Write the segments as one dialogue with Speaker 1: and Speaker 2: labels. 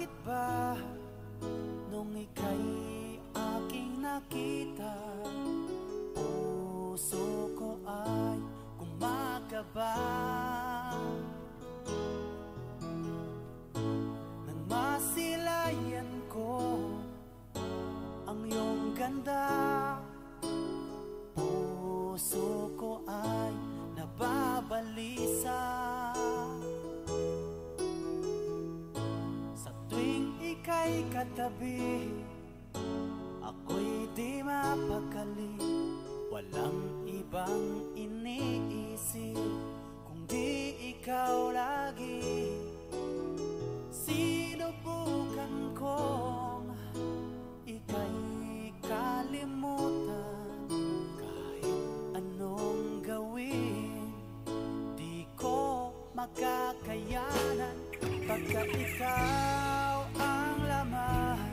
Speaker 1: Bakit ba nung ika'y aking nakita, puso ko ay kumakaba nang masilayan ko ang iyong ganda. Puso ko ay nababalisa sa tuwing ika'y katabi. Ako'y di mapakali, walang ibang iniisip kundi ikaw lagi. Sinubukan kong ika'y kalimutan, kahit anong gawin di ko makakayanan. Pagka ikaw ang laman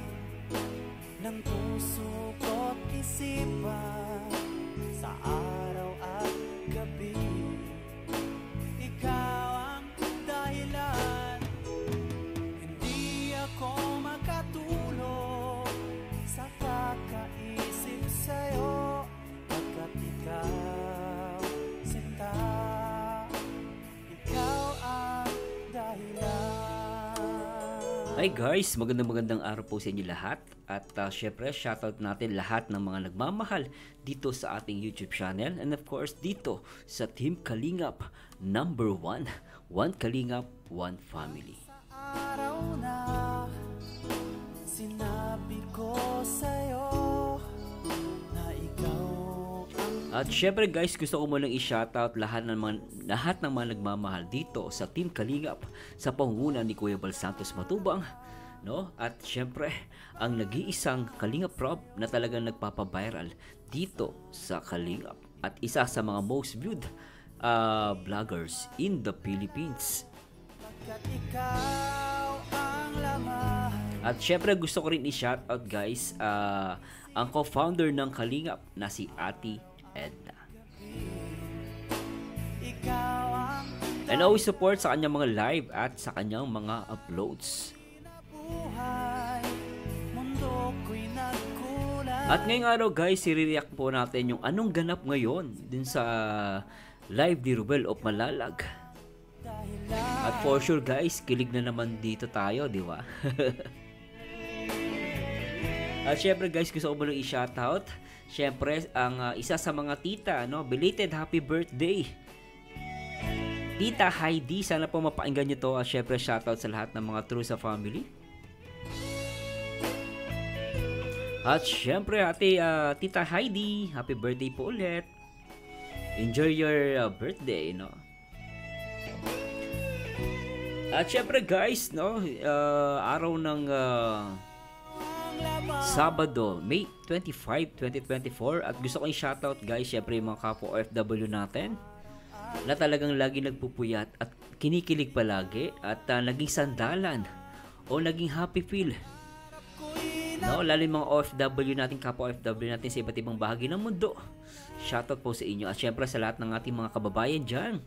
Speaker 1: ng puso ko't isipan, sa araw at gabi ikaw ang dahilan. Hindi ako makatulog sa kakaisip sa'yo, pagkat ikaw sinta, ikaw ang dahilan.
Speaker 2: Hi guys, magandang araw po sa inyo lahat. At syempre, shoutout natin lahat ng mga nagmamahal dito sa ating YouTube channel. And of course, dito sa Team Kalingap number 1. One Kalingap, One Family.
Speaker 1: Araw na sinabi ko sa'yo na ikaw ang...
Speaker 2: At syempre guys, gusto ko munang i-shoutout lahat ng mga nagmamahal dito sa Team Kalingap sa pangunguna ni Kuya Bal Santos Matubang, no? At syempre, ang nag-iisang Kalingap Rob na talagang nagpapa-viral dito sa Kalingap at isa sa mga most viewed vloggers in the Philippines. At syempre, gusto ko rin i-shoutout guys ang co-founder ng Kalingap na si Ate Edna. And always support sa kanyang mga live at sa kanyang mga uploads. At ngayong araw guys, i-react po natin yung anong ganap ngayon din sa live ni Ruel of Malalag. At for sure guys, kilig na naman dito tayo, di ba? At syempre guys, gusto ko muna i-shoutout syempre ang isa sa mga tita, no? Belated happy birthday Tita Heidi, sana po mapainggan nyo to. At syempre shoutout sa lahat ng mga true sa family. At syempre Tita Heidi, happy birthday po ulit. Enjoy your birthday, no? At syempre guys, no, araw ng Sabado, May 25, 2024. At gusto ko i-shoutout guys, syempre yung mga kapwa OFW natin na talagang lagi nagpupuyat at kinikilig palagi at naging sandalan o naging happy feel, no? Lalo yung mga OFW natin, kapwa OFW natin sa iba't ibang bahagi ng mundo. Shoutout po sa inyo. At syempre sa lahat ng ating mga kababayan dyan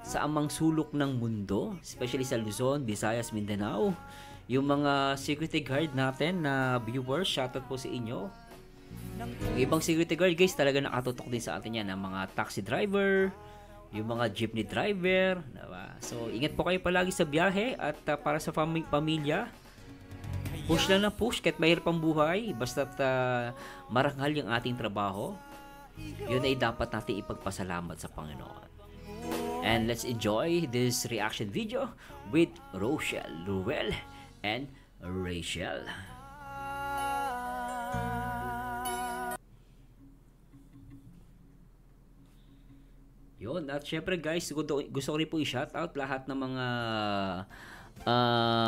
Speaker 2: sa amang sulok ng mundo, especially sa Luzon, Visayas, Mindanao. Yung mga security guard natin na viewers, shoutout po sa inyo. Yung ibang security guard guys, talaga nakatutok din sa atin yan. Ang mga taxi driver, yung mga jeepney driver, diba? So ingat po kayo palagi sa biyahe. At para sa pamilya, push lang na push kahit mahirap ang buhay, basta't marangal yung ating trabaho, yun ay dapat natin ipagpasalamat sa Panginoon. And let's enjoy this reaction video with Rochelle, Ruel, and Rachel. Yun, at syempre guys, gusto ko rin po i-shoutout lahat ng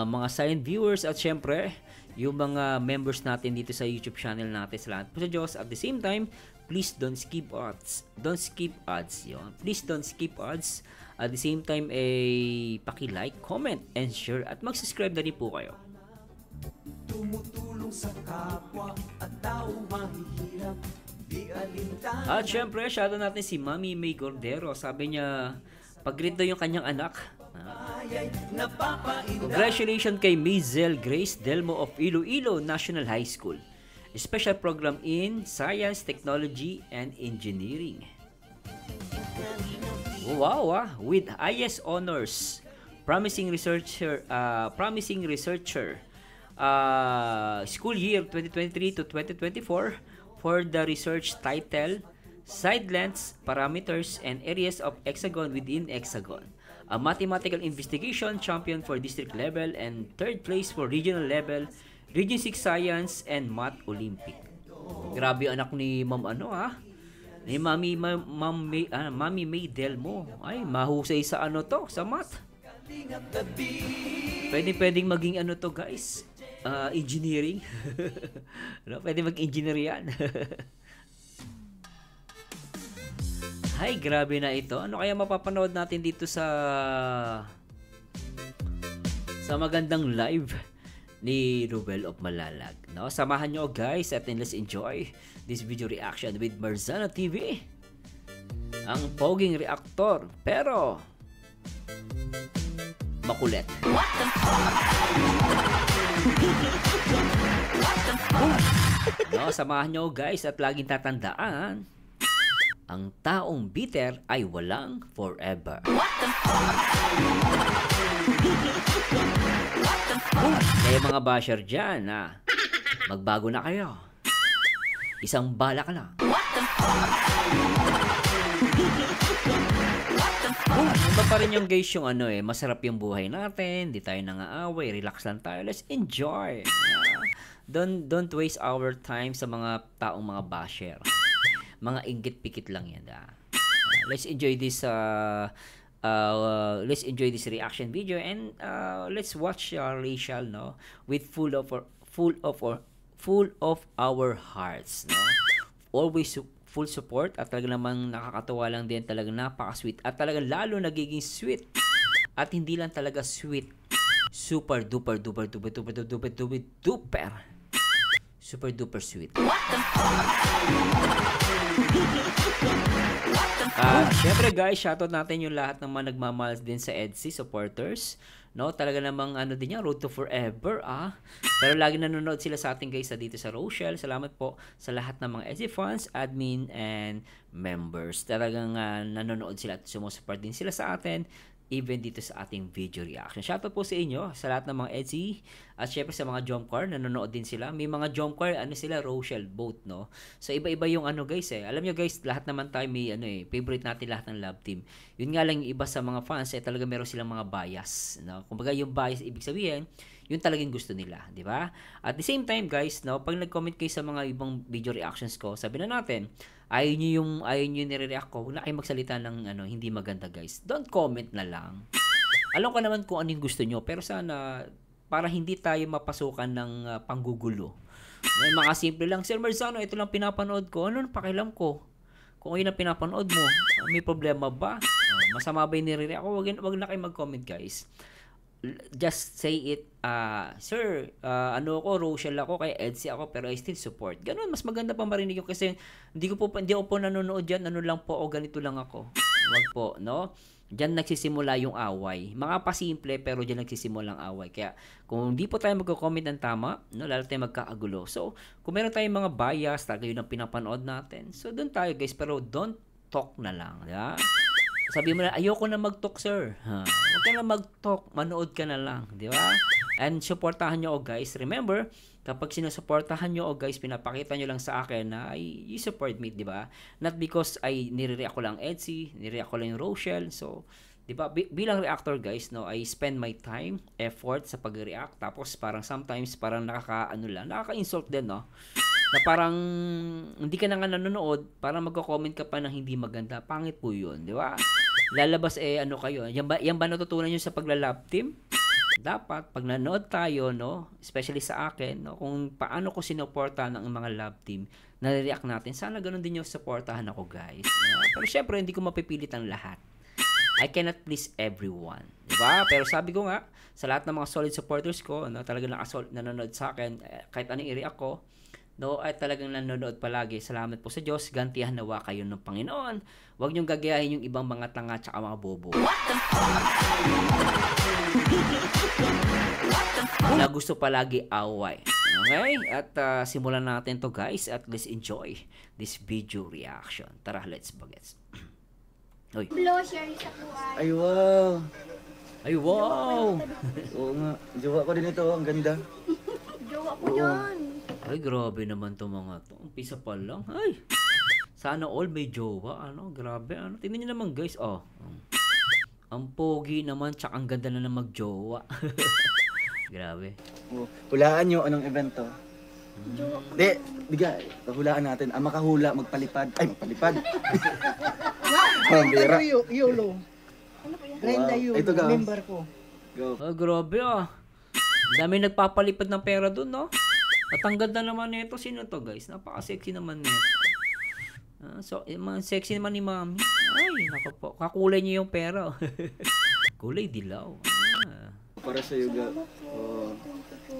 Speaker 2: mga silent viewers at syempre yung mga members natin dito sa YouTube channel natin. Salamat po sa Diyos. At the same time, please don't skip ads. Don't skip ads. Yun. Please don't skip ads. At the same time, paki-like, comment, and share. At mag-subscribe na rin po kayo. Tumutulong sa kapwa at tao mahihirap. At syempre, shoutout natin si Mami May Cordero. Sabi niya, pag-greet daw yung kanyang anak. Congratulations kay Maisel Grace Delmo of Iloilo National High School. Special program in Science, Technology, and Engineering. Wow, with highest honors, promising researcher, school year 2023 to 2024 for the research title Side Lengths, Parameters, and Areas of Hexagon within Hexagon. A mathematical investigation champion for district level and third place for regional level, Region 6 Science and Math Olympic. Grabe anak ni Ma'am ni Mami May Delmo. Ay, mahusay sa sa math. Pwedeng maging to guys. Engineering. No, pwede mag-engineer yan. Ay, grabe na ito. Ano kaya mapapanood natin dito sa magandang live ni Ruel of Malalag, no? Samahan nyo guys at let's enjoy this video reaction with Marzano TV. Ang poging reactor pero makulit. What the fuck? No, samahan nyo guys at laging tatandaan, ang taong bitter ay walang forever. What the fuck? Kaya mga basher dyan, magbago na kayo. Isang bala ka lang. What the fuck? Iba pa rin yung guys yung masarap yung buhay natin, di tayo nangaaway, relax lang tayo, let's enjoy. Don't waste our time sa mga taong mga basher. Mga inggit-pikit lang yan. Let's enjoy this reaction video and let's watch Rachel, no, with full of our hearts, no. Always full support at talaga namang nakakatawa lang din, talaga napaka-sweet at talaga lalo nagiging sweet. At hindi lang talaga sweet, super duper sweet. What the fuck? Syempre guys, shoutout natin yung lahat ng mga nagmamahal din sa EDSI supporters, no? Talaga namang din yan, road to forever, Pero lagi nanonood sila sa atin guys dito sa Rochelle. Salamat po sa lahat ng mga EDSI fans, admin, and members. Talagang nanonood sila at sumusupport din sila sa atin, even dito sa ating video reaction. Shoutout po sa inyo, sa lahat ng mga EDSI, at syempre sa mga Jomcar, nanonood din sila. May mga Jomcar, sila, Rochelle, both, no? So, iba-iba yung guys, Alam nyo guys, lahat naman tayo may, favorite natin lahat ng love team. Yun nga lang yung iba sa mga fans, talaga meron silang mga bias, no? Kumbaga, yung bias, ibig sabihin, yun talagang gusto nila, di ba? At the same time, guys, no, pag nag-comment kayo sa mga ibang video reactions ko, sabi na natin, ayaw nyo yung nire-react ko, huwag na kayo magsalita ng hindi maganda, guys. Don't comment na lang. Alam ko naman kung ano yung gusto nyo, pero sana, para hindi tayo mapasukan ng panggugulo. Mga simple lang, Sir Marzano, ito lang pinapanood ko. Ano pakialam ko? Kung yun ang pinapanood mo, may problema ba? Masama ba yung nire-react ko? Wag na kayo mag-comment, guys. Just say it, sir, ako, Rochelle ako, kaya EDSI ako, pero I still support. Ganun, mas maganda pa marinig yung kasi hindi ako po nanonood dyan, lang po, o ganito lang ako. Wag po, no? Diyan nagsisimula yung away. Mga pasimple, pero diyan nagsisimula ang away. Kaya, kung hindi po tayo magko-comment ng tama, no, lalo tayo magkaagulo. So, kung meron tayong mga bias, talaga yun ang pinapanood natin. So, doon tayo guys, pero don't talk na lang, diba? Sabi mo na, ayoko na mag-talk, sir. Huwag ka na mag-talk, manood ka na lang, di ba? And supportahan nyo, guys. Remember, kapag sinusuportahan nyo, guys, pinapakita nyo lang sa akin na you support me, di ba? Not because ay nire-react ko lang EDSI, nire-react ko lang yung Rochelle. So, di ba, bilang reactor, guys, no, I spend my time, effort sa pag-react. Tapos, parang sometimes, parang nakaka-insult din, no? Na parang hindi ka na nga nanonood, parang magko-comment ka pa ng hindi maganda. Pangit po yun, di ba? Lalabas kayo. Yan ba natutunan nyo sa pagla-love team? Dapat, pag nanood tayo, no, especially sa akin, no, kung paano ko sinuportahan ng mga love team, nare-react natin, sana ganun din yung supportahan ako, guys. Pero syempre, hindi ko mapipilit ang lahat. I cannot please everyone. Diba? Pero sabi ko nga, sa lahat ng mga solid supporters ko, no, talaga nanonood sa akin, kahit anong i-react ko, no, ay talagang nanonood palagi. Salamat po sa Diyos. Gantihan nawa kayo ng Panginoon. Huwag niyong gagayahin yung ibang mga tanga tsaka mga bobo. Na gusto palagi away. Okay? At simulan natin to guys. At let's enjoy this video reaction. Tara, let's bagets. Oy.
Speaker 3: Share sa kuwan.
Speaker 4: Ay, wow.
Speaker 2: Ay, wow!
Speaker 4: Oo nga. Jowa ko din ito. Ang ganda.
Speaker 3: Jowa ko yan.
Speaker 2: Ay, grabe naman to mga to. Umpisa pa lang. Ay! Sana all may jowa. Ano? Grabe. Ano? Tingnan nyo naman guys. Oh. Ang pogi naman. Tsaka ang ganda na magjowa. Grabe.
Speaker 4: Oh, hulaan nyo anong event to.
Speaker 3: Jowa ko.
Speaker 4: Di, bigay. Hulaan natin. Ang makahula, magpalipad. Ay, magpalipad. Pambira.
Speaker 5: YOLO. Glenda
Speaker 4: Wow.
Speaker 5: YOLO.
Speaker 4: Ito ka.
Speaker 5: Member ko.
Speaker 4: Go.
Speaker 2: Oh, grabe ah. Ang dami nagpapalipad ng pera dun, no? At ang ganda naman nito. Sino to guys? Napaka-sexy naman nito. So, sexy naman ni Mami. Ay, naku po. Kakulay niyo yung pera. Kulay dilaw.
Speaker 4: Para sa iyo, ga. Oh.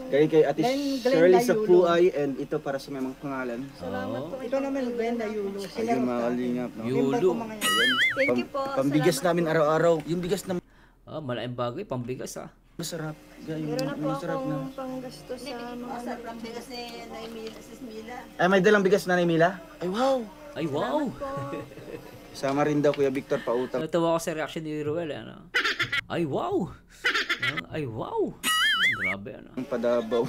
Speaker 4: Kay Ate
Speaker 5: Glenda
Speaker 4: Shirley sa
Speaker 5: Yulo.
Speaker 4: Puay and ito para sa may mga pangalan.
Speaker 2: Oh.
Speaker 5: Ito naman, Glenda YOLO.
Speaker 4: Ayun, mga kalingap, no?
Speaker 2: Yulo.
Speaker 4: Ayun.
Speaker 3: Thank you po.
Speaker 4: Pambigas namin araw-araw. Yung bigas na
Speaker 2: Ah, malaking bagay. Pambigas ah.
Speaker 4: masarap. Yung
Speaker 3: Meron na po
Speaker 4: masarap na.
Speaker 3: akong panggastos sa mga
Speaker 4: Ay, may dalang bigas na Mila? Ay, wow.
Speaker 2: Ay, wow!
Speaker 4: Sama rin daw, Kuya Victor, pautang.
Speaker 2: Natawa ko sa reaction ni Ruel. Ano? Ay, wow! Ay, wow! Grabe, ano?
Speaker 4: Ang padabaw.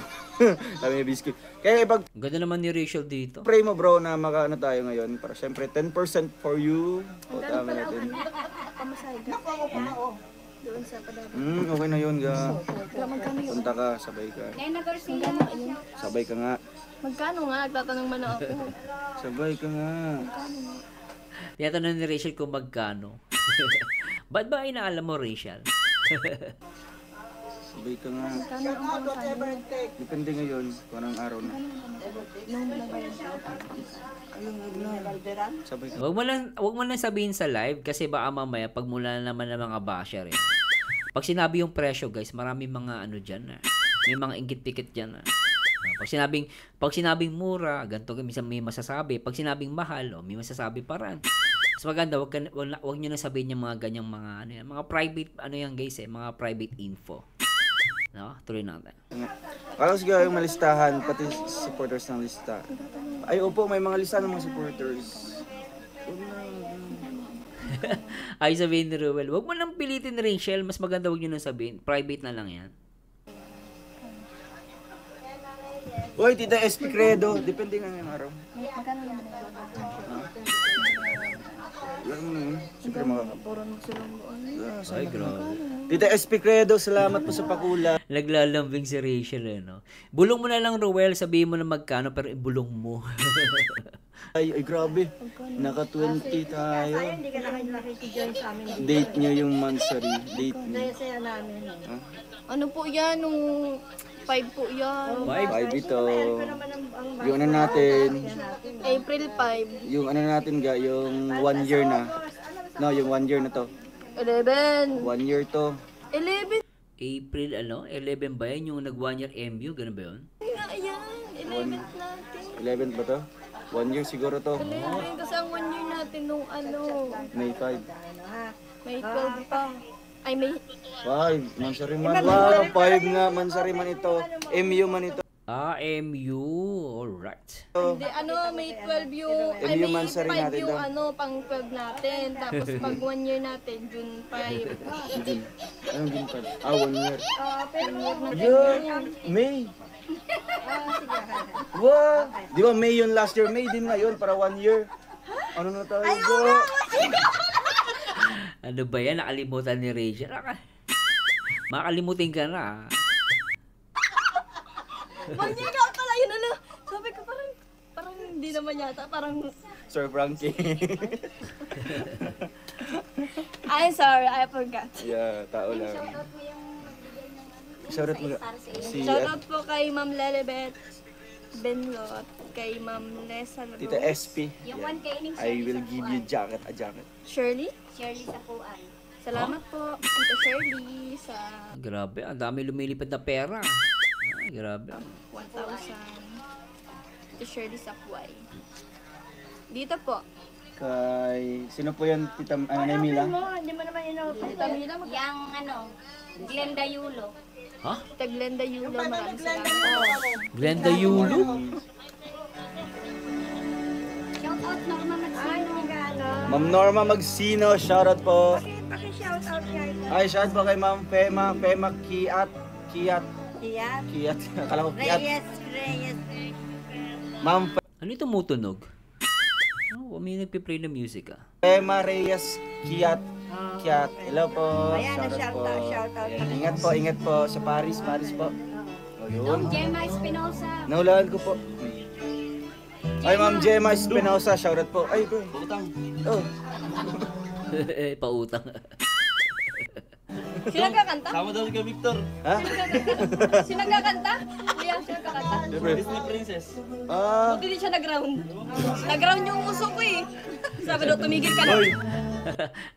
Speaker 4: Kami may biscuit. Kaya pag
Speaker 2: Ang ganda naman ni Rachel dito.
Speaker 4: pray mo bro na makaano tayo ngayon para syempre 10% for you. Utangin natin.
Speaker 3: pamasahe ka. Doon sa Padaba.
Speaker 4: Okay na yun ga.
Speaker 3: Magkano yun?
Speaker 4: Punta ka, sabay ka.
Speaker 3: Magkano yun?
Speaker 4: Sabay ka nga.
Speaker 3: Magkano nga? Nagtatanong man ako.
Speaker 4: Sabay ka nga.
Speaker 2: Tinatanong ni Rachel kung magkano. Ba't ba inaalam mo, Rachel?
Speaker 4: Sabay ka nga.
Speaker 3: Magkano ang pamasahe?
Speaker 4: Depende ngayon kung anong araw na.
Speaker 3: Nung nabayad ka.
Speaker 4: Sabay ka.
Speaker 2: Wag mo lang sabihin sa live kasi baka mamaya pag mula naman ng mga basher eh. Pag sinabi yung presyo guys, marami mga ano diyan na. May mga inggit-pikit diyan na. Pag sinabing mura, ganito minsan may masasabi. Pag sinabing mahal, may masasabi pa rin. Mas maganda, wag niyo na sabihin yung mga ganyang mga ano yan, mga private ano yan guys mga private info. No? Tuloy natin.
Speaker 4: Alam sige yung malistahan, pati supporters ng lista. Ay opo, may mga lista ng mga supporters.
Speaker 2: Ay sabihin ni Ruel, wag mo nang pilitin Rachel, mas maganda wag niyo nang sabihin. Private na lang yan.
Speaker 4: Uy, Tita SP Credo. Depende nga ngayong araw.
Speaker 3: Magkano naman?
Speaker 4: Alam mo na yun. Siyempre makakapag.
Speaker 3: Puro magsulong doon.
Speaker 2: Ay, grabe.
Speaker 4: Tita SP Credo, salamat po sa pakula.
Speaker 2: Naglalambing si Rachel no. Bulong mo na lang Ruel, sabihin mo na magkano pero ibulong mo.
Speaker 4: Ay, grabe. Naka 20 tayo.
Speaker 3: Hindi ka nakikijay sa amin.
Speaker 4: Date niyo yung mansari. Date niyo.
Speaker 3: Saya namin.
Speaker 4: Huh?
Speaker 3: Ano po yan? Nung 5 po yan.
Speaker 4: 5 ito. Yung ano natin.
Speaker 3: April 5.
Speaker 4: Yung ano natin ga, yung 1 year na. No, yung 1 year na to.
Speaker 3: 11.
Speaker 4: 1 year to.
Speaker 3: 11.
Speaker 2: April 11 ba yan yung nag 1 year MU, ganun ba yun?
Speaker 3: Ayan. 11 natin.
Speaker 4: 11 ba to? 1 year siguro to.
Speaker 3: 11 kasi ang 1 year natin nung ano.
Speaker 4: May 5.
Speaker 3: May 12 pa. Ay may
Speaker 4: 5. Mansari man. Wow, 5 nga. Mansari man ito. MU man ito.
Speaker 2: MU, alright.
Speaker 3: hindi, ano, may 12 yung, ay
Speaker 4: MU
Speaker 3: may
Speaker 4: Mansari
Speaker 3: 5
Speaker 4: natin
Speaker 3: yung
Speaker 4: to.
Speaker 3: ano, pang 12 natin. Tapos pag 1 year natin, June 5.
Speaker 4: June. Anong June 5? 1 year.
Speaker 3: Pero
Speaker 4: Yeah, May. Wow. Di ba May yun last year? May din ngayon para 1 year. Ano na tayo bro?
Speaker 2: Ano ba yan? Nakalimutan ni Rachel. Makalimutin ka na.
Speaker 3: 1 year ka pala yun, ano. Sabi ko parang hindi naman yata, parang,
Speaker 4: Sir Frankie.
Speaker 3: I'm sorry, I forgot.
Speaker 4: Yeah, tao lang. Shoutout mo si
Speaker 3: Shoutout po kay Ma'am Lelebet Benlot, kay Ma'am Lesa
Speaker 4: Tita
Speaker 3: Rose,
Speaker 4: SP.
Speaker 6: Yung one kay ining
Speaker 4: I will give you jacket, a jacket.
Speaker 3: Shirley.
Speaker 6: Shirley sa Puan.
Speaker 3: Salamat po, Tita Shirley, sa
Speaker 2: Grabe, ang dami lumilipad na pera. Ay, grabe.
Speaker 3: 1,000. Tita Shirley Sakway. Dito po.
Speaker 4: Kay, sino po yan, Tita Mila?
Speaker 3: Hindi mo naman Tita Mila,
Speaker 6: Yang Glenda Yulo.
Speaker 2: Ha?
Speaker 3: Tita Glenda Yulo, maraming salamat.
Speaker 2: Glenda Yulo?
Speaker 6: Shout out Norma Magsino.
Speaker 4: Ma'am Norma Magsino, shoutout po.
Speaker 5: Paki-shoutout kay
Speaker 4: Ay, shout po kay Ma'am Fema Kiat.
Speaker 5: Iyat.
Speaker 4: Akala ko Kiat.
Speaker 5: Reyes.
Speaker 4: Ma'am
Speaker 2: Ano yung tumutunog? Oh, may nagpiplay na music ah.
Speaker 4: Fema Reyes Kiat. Hello po.
Speaker 5: Ayan,
Speaker 4: Shoutout
Speaker 5: shoutout.
Speaker 4: Ingat po sa Paris po. O yun.
Speaker 6: Gemma Espinosa.
Speaker 4: Nahulaan ko po. Ay, Ma'am Gemma Espinosa, shoutout po. Ay, bro, utang. Oh.
Speaker 2: Pautang.
Speaker 3: Sino nagkakanta?
Speaker 7: Sama daw kay Victor.
Speaker 4: Ha?
Speaker 3: Sino nagkakanta? Kuya, sino nagkakanta?
Speaker 7: Disney Princess.
Speaker 4: Ah,
Speaker 3: Buti din siya nag-ground. Nag-ground yung uso ko eh. Sabi daw, tumigil ka na.
Speaker 4: oy.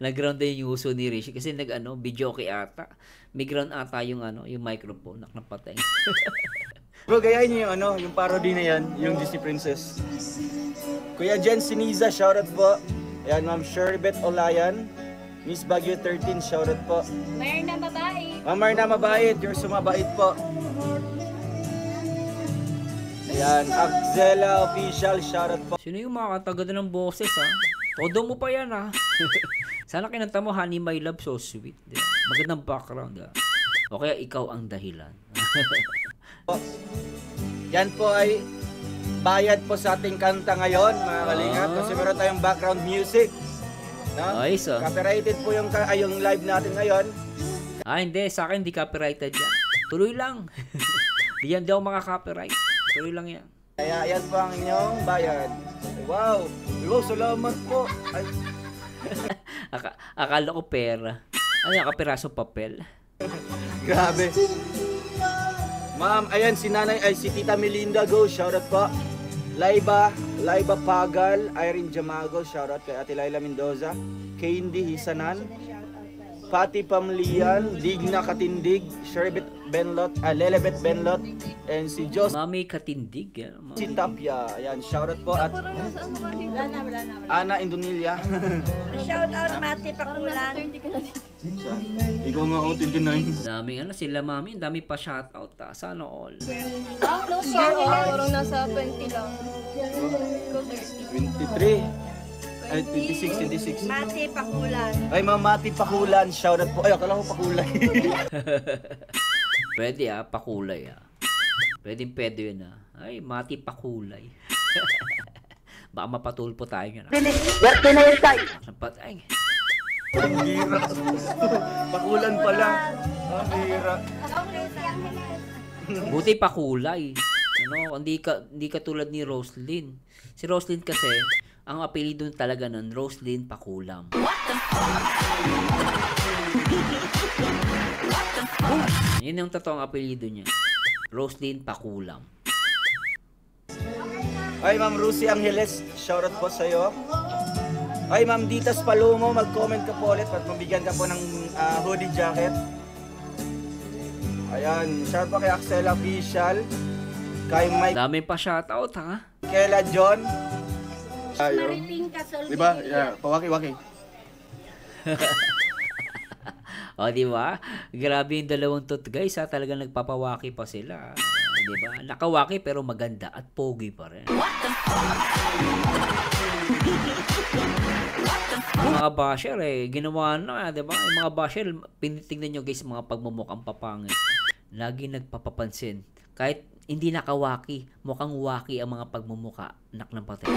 Speaker 2: Nag-ground din yung uso ni Rishi kasi video okay ata. May ground ata yung yung microphone. Nakapatay.
Speaker 4: Bro, gayahin niyo yung yung parody na yan, yung Disney Princess. Kuya Jen Siniza, shoutout po. Ayan, Ma'am Sherbet Olayan. Miss Baguio 13, shoutout po.
Speaker 6: Mayroon na babae.
Speaker 4: Ma'am Marna Mabait, you're sumabait po. Ayan, Axela Official, shoutout po.
Speaker 2: Sino yung mga katagad ng boses ha? Todo mo pa yan ha. Sana kinanta mo Honey My Love, so sweet. Diba? Magandang background ha. O kaya ikaw ang dahilan.
Speaker 4: Yan po ay bayad po sa ating kanta ngayon, mga kalingap. Kasi meron tayong background music. No?
Speaker 2: Nice ah.
Speaker 4: Copyrighted po yung live natin ngayon.
Speaker 2: Hindi. Sa akin, di copyrighted yan. Tuloy lang. Di ako maka-copyright. Tuloy lang yan.
Speaker 4: Kaya yan po ang inyong bayad. Wow! Wow, salamat po! Ay,
Speaker 2: Akala ko pera. Ano yung kapiraso papel?
Speaker 4: grabe. Ma'am, ayan si Tita Melinda Go, shoutout po. Laiba Pagal, Irene Jamago, shoutout kay Ate Laila Mendoza. Candy Hisanan, Pati Pamlian, Digna Katindig, Sherbet Benlot, Lelebet Benlot, and si Jos
Speaker 2: Mami katindig. Yan,
Speaker 4: si Tapia. Ayan, shoutout po at
Speaker 5: Wala na.
Speaker 4: Ana Indonilla.
Speaker 5: Shoutout Mati Pakulan.
Speaker 4: Ikaw nga ako 29.
Speaker 2: Daming sila mami. Dami pa shoutout ha. Sana all.
Speaker 3: Parang nasa 20 lang.
Speaker 4: 23. Ay, 26.
Speaker 5: Mati Pakulan.
Speaker 4: Ay, Ma'am Mati Pakulan, shoutout po. Ay, akala ko pakulay.
Speaker 2: Pwede pakulay Pwede yun Ay, Mati pakulay. Baka mapatulpo tayo yun
Speaker 5: Werte na yung tayo.
Speaker 2: Patay.
Speaker 4: Ang hira. Pakulan pala. Ang hira.
Speaker 2: Buti pakulay. Hindi ka tulad ni Roslyn. Si Roslyn kasi, ang apelido talaga nun, Roslyn Pakulam. Yun yung totoong apelido niya. Roslyn Pakulam.
Speaker 4: Ay, Ma'am Rusi Angeles, shoutout po sa'yo. Ay, Ma'am Ditas Palomo, mag-comment ka po ulit at mabigyan ka po ng hoodie jacket. Ayan, shoutout po kay Axela Official, kay Mike
Speaker 2: Dami pa shoutout ha.
Speaker 4: Kela John.
Speaker 6: Mariping Kasol.
Speaker 4: Diba? Yeah, pawaki-waki.
Speaker 2: O, di ba? Grabe yung dalawang tot guys ha. Talagang nagpapawaki pa sila. Di ba? Nakawaki pero maganda at pogi pa rin. Mga basher ginawa na, di ba? Yung mga basher, pinitignan nyo guys mga pagmumukhang papangit. Lagi nagpapapansin. Kahit hindi nakawaki, mukhang waki ang mga pagmumuka. Nak ng patay.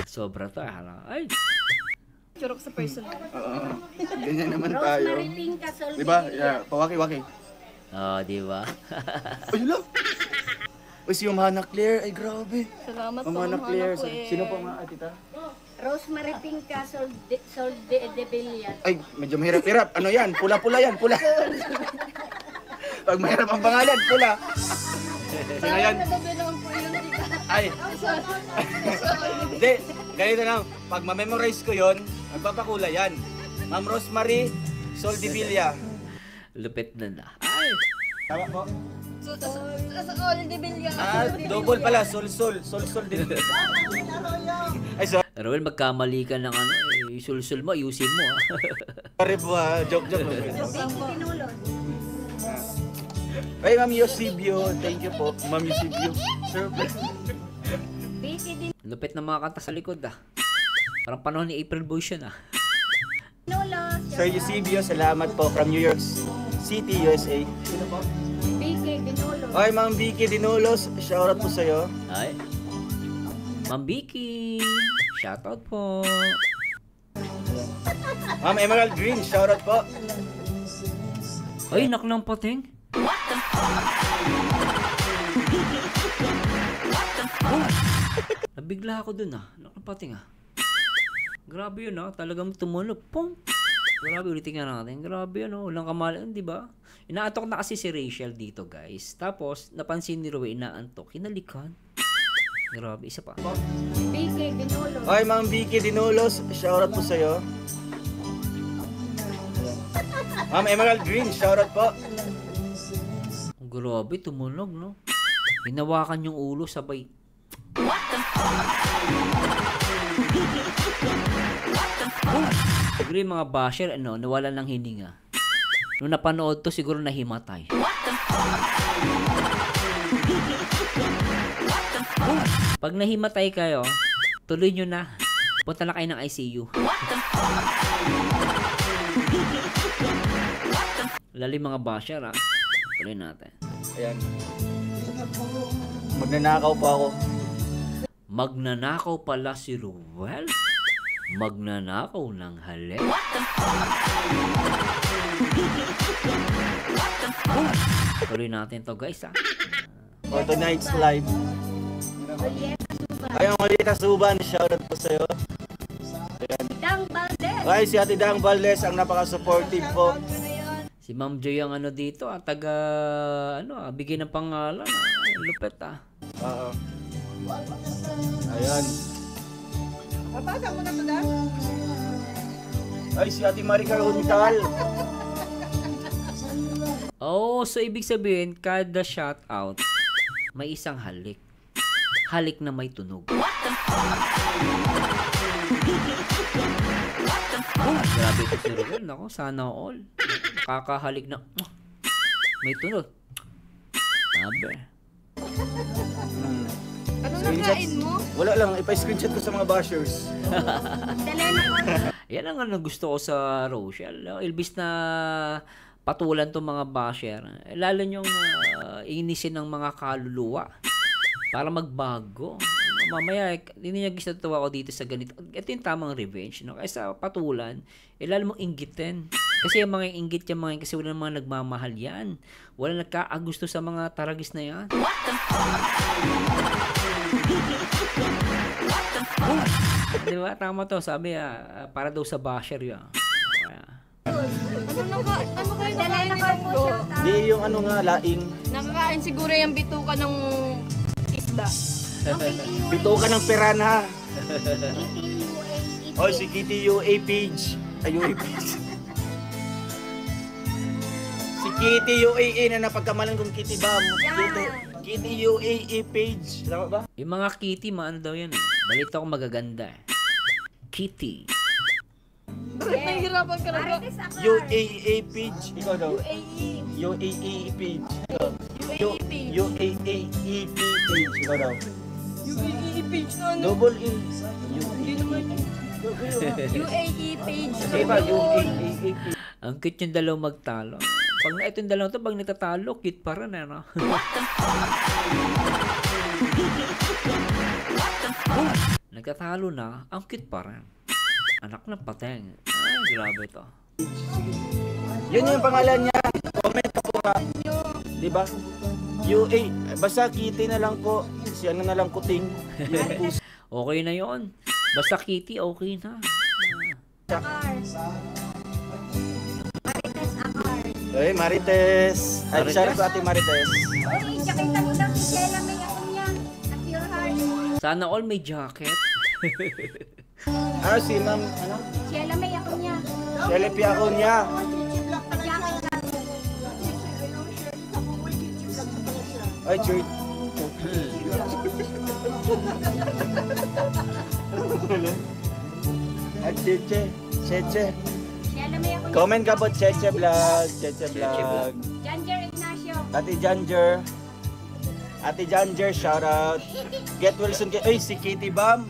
Speaker 2: Sobra to. Ay.
Speaker 3: Churok sa personal.
Speaker 4: Ganyan naman tayo.
Speaker 6: Mariping Kasol.
Speaker 4: Diba? Yeah, pawaki-waki.
Speaker 2: Di ba?
Speaker 4: Ay, love! Uy, si Mama Claire, ay grabe.
Speaker 3: Salamat po,
Speaker 4: Mama Claire,
Speaker 3: Hana po
Speaker 4: sino po mga tita?
Speaker 6: Rosemary Pinca Sol de Villas.
Speaker 4: Ay, medyo mahirap-hirap. Ano yan? Pula-pula yan, pula. Pag mahirap ang pangalan, pula. Sino yan?
Speaker 3: Nagabilang po yun, di ba?
Speaker 4: Ay. Hindi, ganito na. Pag ma-memorize ko yon, magpapakula yan. Ma'am Rosemary Soldevilla.
Speaker 2: Lupit na. Ay.
Speaker 4: Tama po?
Speaker 5: Sol de Villar.
Speaker 4: Double pala. Sol din. Ay,
Speaker 2: Roel, magkamali ka ng ano, sul-sul mo, ayusin mo ah.
Speaker 4: sorry po ha. Joke.
Speaker 6: Pinulot.
Speaker 4: Ay, Ma'am Eusebio. Thank you po. Ma'am Eusebio. Sir,
Speaker 6: Vicky din.
Speaker 2: Lupit ng mga kanta sa likod ah. Parang panahon ni April Boys yun ah.
Speaker 6: Pinulot.
Speaker 4: Sir Eusebio, salamat po from New York City, USA. Sino po?
Speaker 6: Vicky Pinulot.
Speaker 4: Okay, Ma'am Vicky Dinolos, shoutout po sa'yo.
Speaker 2: Ay. Ma'am Vicky, shoutout po.
Speaker 4: Ma'am Emerald Green, shoutout po.
Speaker 2: Ay, nak ng pating. Nabigla ako dun ah. Nak ng pating ah. Grabe yun ah. Talagang tumunog. Pong! Grabe, ulitin nga natin. Grabe yun oh. Walang kamalan, di ba? Inaatok na kasi si Rachel dito guys. Tapos, napansin ni Roy, inaantok. Hinalikan. Grabe, isa pa.
Speaker 6: Vicky Pinulot.
Speaker 4: Okay, Ma'am Vicky Dinolos, shoutout po sa'yo. Ma'am Emerald Green, shoutout po.
Speaker 2: Grabe, tumunog, no? Hinawakan yung ulo, sabay. Siguro yung mga basher, nawalan ng hininga. Nung napanood to, siguro nahimatay. Pag nahimatay kayo, tuloy nyo na. Punta na kayo ng ICU. Lalo yung mga basher, ha? Tuloy natin.
Speaker 4: Ayan. Magnanakaw pa ako.
Speaker 2: Magnanakaw pala si Ruel? Magnanakaw ng halik? Tuloy natin to guys, ha?
Speaker 4: For tonight's live. Ayun, Malita Suban, shoutout po sa'yo. Ayan.
Speaker 6: Dang Valdez.
Speaker 4: Okay, si Ate Dang Valdez, ang napaka-supportive po.
Speaker 2: Si Ma'am Joy ang dito, taga, bigay ng pangalan, lupet,
Speaker 4: Oo. Ayan.
Speaker 5: Mabasa mo na ito na?
Speaker 4: Ay, si Ate Maricar Huncal.
Speaker 2: Oh, so ibig sabihin, kada shoutout, may isang halik. Halik na may tunog. Grabe ito si Ruel, nako, sana all. Nakakahalik na, may tunog. Sabi.
Speaker 5: Ano nakain mo?
Speaker 4: Wala lang, ipa-screenshot ko sa mga bashers.
Speaker 6: Selena Cordero.
Speaker 2: Yan ang gusto ko sa Rochelle. Ilbis na patulan tong mga basher. Lalo nyong inisin ng mga kaluluwa para magbago. Mamaya, hindi niya gusto tuwa ko dito sa ganito. Ito yung tamang revenge. No? Kaysa patulan, lalo mong inggitin. Kasi yung mga inggit yung mga kasi wala mga nagmamahal yan. Wala nagkaagusto sa mga taragis na yan. Di ba? Tama to. Sabi para daw sa basher yan.
Speaker 5: Ano kayo
Speaker 6: Selena
Speaker 5: nakain
Speaker 6: Cordero.
Speaker 5: nito?
Speaker 4: Di yung laing.
Speaker 5: Nakakain siguro yung bituka ng isda.
Speaker 4: Pito ka ng piranha.
Speaker 6: ETUA.
Speaker 4: Oh, si Kitty UA page. Ay, UA page. Si Kitty UAA na napagkamalan kong Kitty Bam. Kitty UAA page. Tama ba?
Speaker 2: Yung mga kitty, maano daw yan. Balita ko magaganda. Kitty.
Speaker 5: Bakit nahihirapan ka na ba?
Speaker 6: Marites Akar.
Speaker 4: UAA page. Ikaw daw.
Speaker 5: UAE.
Speaker 4: UAA page.
Speaker 5: UAE.
Speaker 4: UAA page. Ikaw daw.
Speaker 5: UAE page na ano?
Speaker 4: Double in.
Speaker 5: Hindi naman yun. UAE page.
Speaker 4: Sige ba? UAA page.
Speaker 2: Ang cute yung dalawang magtalo. Pag na itong dalawang to, pag nagtatalo, cute pa rin, ano? Nagtatalo na, ang cute pa rin. Anak ng pateng. Ay, grabe to.
Speaker 4: Yun yung pangalan niya. Comment po nga. Diba? UA. Basta Kitty na lang po. Si ano na lang kuting.
Speaker 2: Okay na yon. Basta kitty, okay na.
Speaker 6: Akar. Marites Akar.
Speaker 4: Ay, Marites. Ay,
Speaker 2: Marites?
Speaker 4: shout out ko Ate Marites.
Speaker 6: Uy, nakita mo lang si Sheila May ako niya. At your heart.
Speaker 2: Sana all may jacket.
Speaker 4: Si Ma'am, ano?
Speaker 6: Sheila May ako niya.
Speaker 4: Celepi ako niya.
Speaker 6: Pajacket lang.
Speaker 4: Ay, Church. At Cheche. Cheche.
Speaker 6: Shela may ako.
Speaker 4: Comment ka po, Cheche Vlog. Cheche Vlog.
Speaker 6: Janger Ignacio.
Speaker 4: Ate Janger. Ate Janger, shoutout. Get Wilson. Ay, si Kitty Bam.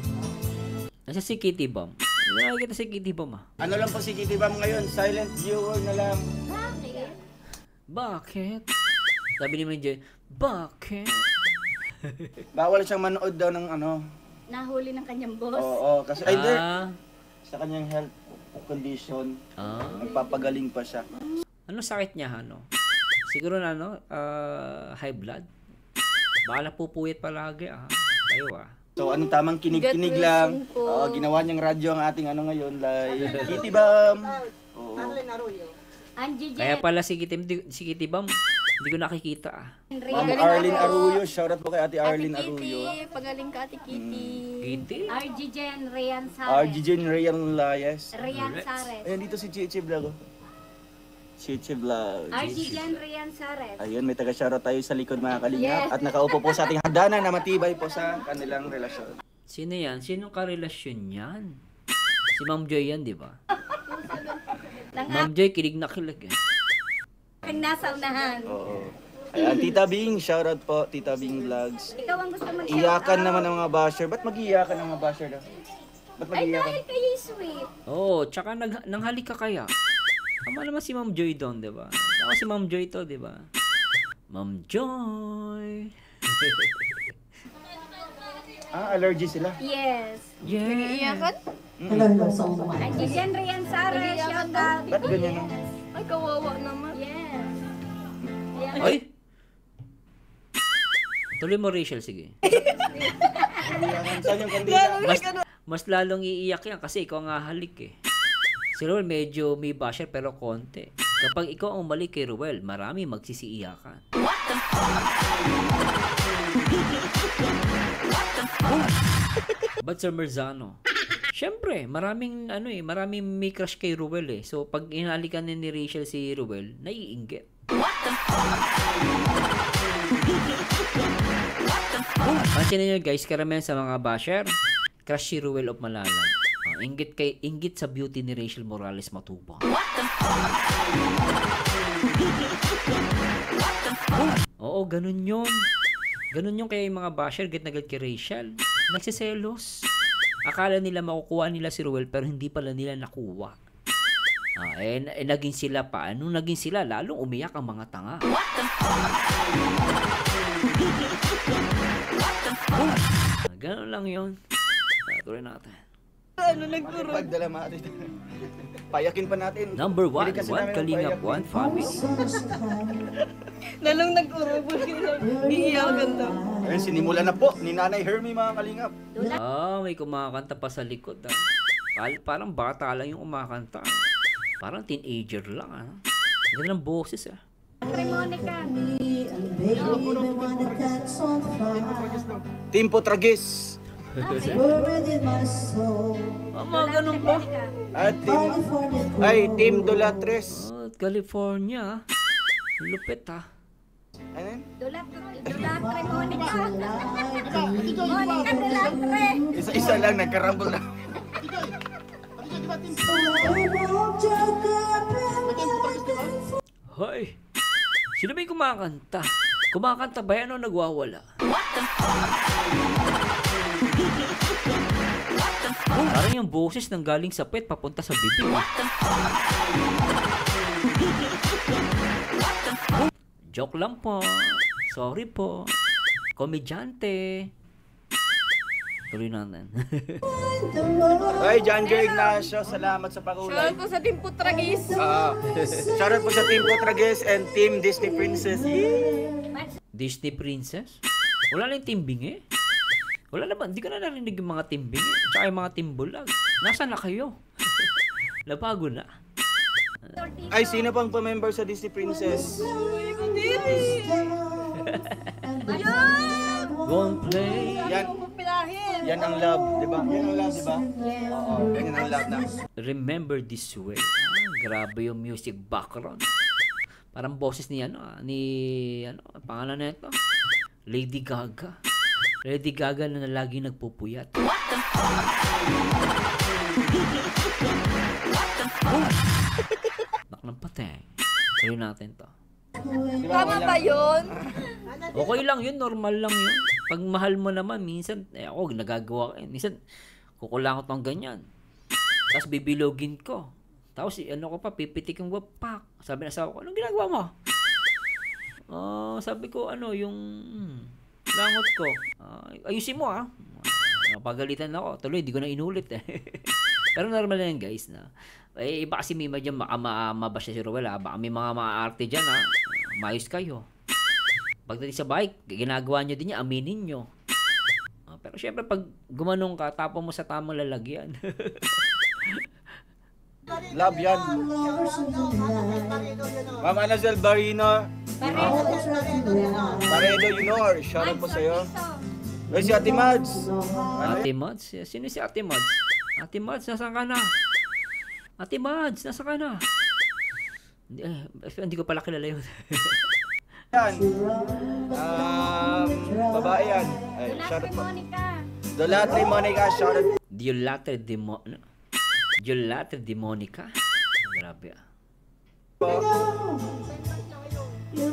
Speaker 2: Nasa si Kitty Bomb. Hindi na nakikita si Kitty Bomb ah.
Speaker 4: Ano lang po si Kitty Bam ngayon? Silent viewer na lang.
Speaker 2: Bakit? Sabi ni Joy, bakit?
Speaker 4: Bawal siyang manood daw ng ano.
Speaker 6: Nahuli ng kanyang boss.
Speaker 4: Oo, kasi ay, hindi.
Speaker 2: Ah,
Speaker 4: Sa kanyang health condition,
Speaker 2: ah.
Speaker 4: nagpapagaling pa siya.
Speaker 2: Ano sakit niya, ano? Siguro na, ano, high blood. Baka napupuyat palagi, ah. Kayo, ah.
Speaker 4: So, anong tamang kinig-kinig
Speaker 3: Get
Speaker 4: lang.
Speaker 3: Wilson po.
Speaker 4: Oo, ginawa niyang radyo ang ating ano ngayon, like Kitty Bam. Oo.
Speaker 6: Angie
Speaker 2: Kaya
Speaker 6: Jet.
Speaker 2: pala si Kitty Bomb, hindi ko nakikita, ah.
Speaker 4: Ma'am
Speaker 3: Galing
Speaker 4: Arlene
Speaker 3: ako.
Speaker 4: Arroyo, shoutout po kay Ate
Speaker 3: Ate
Speaker 4: Arlene Arroyo.
Speaker 3: Kitty, pagaling ka Ate Kitty.
Speaker 2: Kitty?
Speaker 6: RG Jen. Rian Sares.
Speaker 4: RG Jen Rayan Layas.
Speaker 6: Rian Sares.
Speaker 4: Ayan dito si Chichi Vlog. Oh. Chichi Vlog.
Speaker 6: RG Jen. Rian Sares.
Speaker 4: Ayun, may taga-shoutout tayo sa likod mga kalingap. At nakaupo po sa ating hagdanan na matibay po sa kanilang relasyon.
Speaker 2: Sino yan? Sinong karelasyon yan? Si Ma'am Joy yan, di ba? Ma'am Joy, kilig na kilig, eh.
Speaker 6: Ang nasa unahan.
Speaker 4: Oo. Ayan, Tita Bing, shoutout po, Tita Bing Vlogs.
Speaker 6: Ikaw ang gusto mag-shout
Speaker 4: Iyakan
Speaker 6: out.
Speaker 4: naman ng mga basher. Ba't mag-iyakan ng mga basher daw? Ba't
Speaker 6: Ay,
Speaker 4: mag-iyakan?
Speaker 6: dahil kayo sweet.
Speaker 2: Oo, tsaka nanghalik ka kaya. Tama naman si Ma'am Joy doon, di ba? Ako si Ma'am Joy to, di ba? Ma'am Joy.
Speaker 4: Allergy sila.
Speaker 6: Yes.
Speaker 2: Yeah.
Speaker 3: Iyakan?
Speaker 6: Angie Jen. Rian Sares. Shout out.
Speaker 4: Ba't ganyan ang...
Speaker 3: Ay, kawawa naman.
Speaker 6: Yes.
Speaker 2: Ay! Tuloy mo, Rachel, sige.
Speaker 4: Saan yung kandila?
Speaker 2: Mas lalong iiyak yan kasi ikaw ang halik eh. Si Ruel medyo may basher pero konti. Kapag ikaw ang umalik kay Ruel, marami magsisiiyakan. But Sir Merzano, syempre, maraming may crush kay Ruel eh. So pag inalikan ni Rachel si Ruel, naiinggit. Pansin niyo guys, karamihan sa mga basher, crush si Ruel of Malalang. Inggit sa beauty ni Rachel Morales Matubang. Oo, ganun yun. Ganun yung kaya yung mga basher, get na get kay Rachel. Nagsiselos. Akala nila makukuha nila si Ruel pero hindi pala nila nakuha. Naging sila pa. Anong naging sila? Lalong umiyak ang mga tanga. Ganun lang yun. Tuloy natin.
Speaker 4: Pagdala natin. Payakin pa natin.
Speaker 2: Number 1,
Speaker 4: Hindi kasi
Speaker 2: 1
Speaker 4: namin
Speaker 2: Kalingap,
Speaker 4: payak.
Speaker 2: 1 family.
Speaker 3: Lalong nag-urubol sila. Iiyakan daw.
Speaker 4: Ayun, sinimula na po ni Nanay Hermie mga kalingap.
Speaker 2: May kumakanta pa sa likod. Parang bata lang yung kumakanta. Parang teenager lang. Ganda ng boses.
Speaker 6: Monica.
Speaker 4: Team Potragis.
Speaker 2: Mga ganun pa.
Speaker 4: At Team Dolatres.
Speaker 2: California. Lupit ha.
Speaker 4: Ano yun?
Speaker 6: Dulatre Monica. Monica Dulatre.
Speaker 4: Isa-isa lang, nagkarambol na.
Speaker 2: Hoy! Sino ba yung kumakanta? Kumakanta ba yan o nagwawala? Parang yung boses nang galing sa puwet papunta sa bibig. Joke lang po. Sorry po. Komedyante. Tuloy natin.
Speaker 4: Ay, Janger Ignacio, salamat sa pakulay.
Speaker 3: Shoutout po sa Team Putragis.
Speaker 4: Shoutout po sa Team Potragis and Team Disney Princess.
Speaker 2: Disney Princess? Wala na yung Team Bingi? Wala naman. Hindi ka na narinig yung mga Team Bingi. Tsaka yung mga Team Bulag. Nasaan na kayo? Labago na.
Speaker 4: Ay, sino pang pa-member sa Disney Princess?
Speaker 2: Gonna play.
Speaker 4: Yan ang love, di ba? Yan ang love, di ba? Oo, yan ang love na.
Speaker 2: Remember this way. Grabe yung music background. Parang boses ni pangalan na ito. Lady Gaga. Lady Gaga na lagi nagpupuyat. Baklang patay. Tuloy natin to.
Speaker 3: Tama ba yun?
Speaker 2: Okay lang yun, normal lang yun. Pag mahal mo naman, minsan, ako nagagawa ko. Minsan, kukulangot ng ganyan. Tapos bibilogin ko. Tapos ano ko pa, pipitikin ko pa. Sabi na asawa ko, anong ginagawa mo? Sabi ko, yung langot ko. Ayusin mo Napagalitan ako. Tuloy, di ko na inulit Pero normal na yan guys na. Iba kasi may dyan, mabasya si Ruel baka may mga maarte dyan mayos kayo. Pagdating sa bike, ginagawa nyo din niya, aminin nyo. Pero syempre pag gumanong ka, tapon mo sa tamang lalagyan.
Speaker 4: Love yan. Ma'am Anazel Barino. Paredo Junior. Shoutout po sa'yo. Ay, si Ate Mads.
Speaker 2: Ate Mads? Sino si Ate Mads? Ate Mads, nasaan ka na? Ate Mads, nasaan ka na? Hindi ko pala kilala yun.
Speaker 4: Yan. Babae yan. Ay, shoutout po. Dolatre Monica. Shoutout.
Speaker 2: Diolatre de Monica. Grabe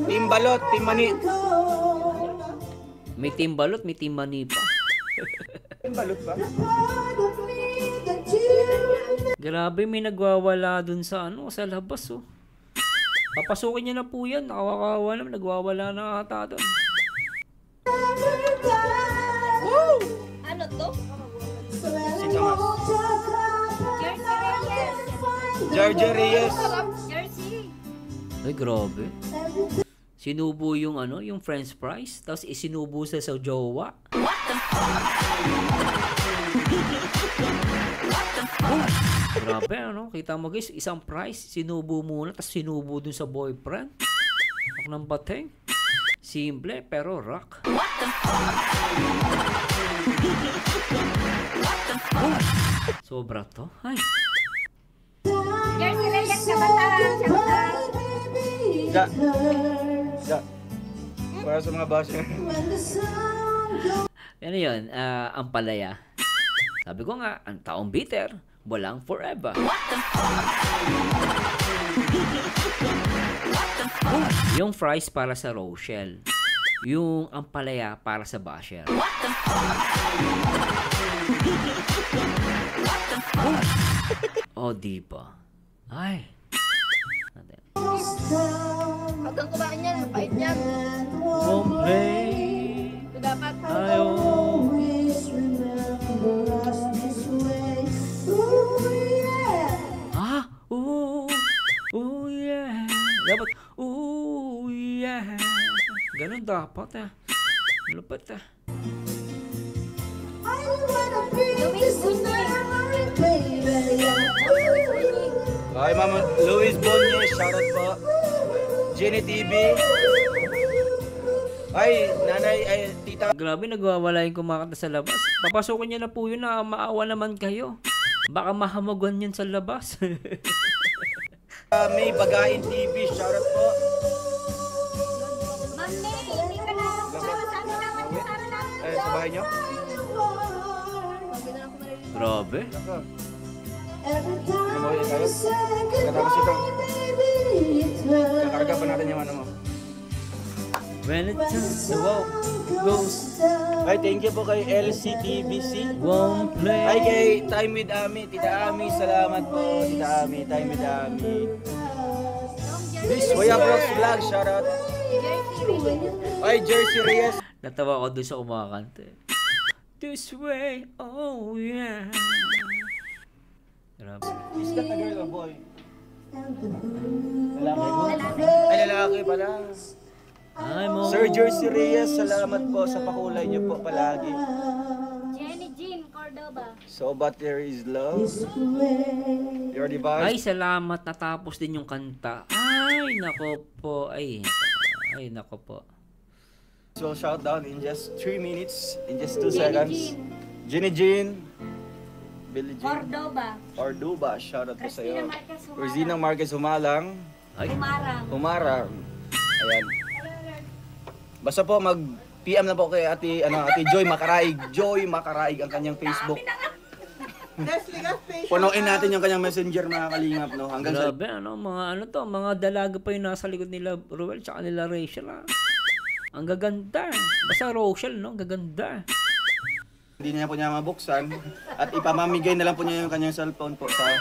Speaker 4: Team Balot, Team Mani.
Speaker 2: May team balot, may team mani pa.
Speaker 4: Team Balot ba?
Speaker 2: Grabe, may nagwawala dun sa sa labas Papasukin niya na po yan. Nakawakawa naman, nagwawala na ata dun.
Speaker 3: Ano to?
Speaker 4: Singamas.
Speaker 6: Jersey Reyes.
Speaker 4: George Reyes.
Speaker 3: Jersey.
Speaker 2: Ay, grabe. Sinubo yung yung french fries, tapos isinubo sa jowa. Grabe, kita mo guys, isang fries, sinubo muna, tapos sinubo dun sa boyfriend. Ako ng bateng. Simple, pero rock. Sobra to. Ay.
Speaker 6: Jersey Reyes kabataan.
Speaker 4: Para sa mga basher.
Speaker 2: Ano yun? Ang palaya. Sabi ko nga, ang taong bitter, walang forever. Yung fries para sa Rochelle. Yung ampalaya para sa basher. Diba? Ay.
Speaker 3: Hanggang kumain yan, mapait yan.
Speaker 2: Complain.
Speaker 3: Ito dapat.
Speaker 2: I always
Speaker 6: remember us this way.
Speaker 2: Yeah. Dapat, yeah. Ganun dapat Lupit
Speaker 4: Okay, Mama Luis Bonye, shoutout po. Jenny TV. Ay, nanay, tita.
Speaker 2: Grabe, nagwawala yung kumakanta sa labas. Papasukin niya na po yun na maawa naman kayo. Baka mahamaguan yan sa labas.
Speaker 4: May Bagain TV, shoutout po.
Speaker 6: Ma'am May, hindi ka na kasama sa amin naman. Kasama namin.
Speaker 4: Ay, sa bahay niyo?
Speaker 2: Grabe.
Speaker 4: Mamuhay tayo. Katapos ito. Kakarga pa natin yung mo.
Speaker 2: When it turns the wall goes,
Speaker 4: Ay, thank you po kay LCTBC.
Speaker 2: won't play.
Speaker 4: Ay, kay Time with Ami. Tita Ami, salamat po. Tita Ami, Time with Ami. Kuya Brooks Vlog, shoutout. Ay, Jersey Reyes.
Speaker 2: Natawa ko doon sa kumakanta. This way, oh yeah. Grabe.
Speaker 4: Is that a girl or boy? Lalaki. Ay, lalaki pala.
Speaker 2: I'm all
Speaker 4: Sir Jersey Reyes, salamat po sa pakulay niyo po palagi.
Speaker 6: Jenny Jean Cordoba.
Speaker 4: So, but there is love. Your device.
Speaker 2: Ay, salamat. Natapos din yung kanta. Ay, nako po. Ay, nako po.
Speaker 4: So, shout down in just 3 minutes, in just 2 seconds. Jenny Jean. Billie Jean. Cordoba, shout out po sa'yo. Rosina Marquez Humalang.
Speaker 2: Ay,
Speaker 4: Humarang. Ayan. Basta po PM na po kay Ate Joy Makaraig. Joy Makaraig ang kanyang Facebook. Punuin natin yung kanyang messenger mga kalingap, no? Hanggang sa
Speaker 2: Grabe, mga dalaga pa yung nasa likod nila Ruel tsaka nila Rachel, ha? Ang gaganda. Basta Rachel, no? Gaganda.
Speaker 4: hindi niya po niya mabuksan at ipamamigay na lang po niya yung kanyang cellphone po sa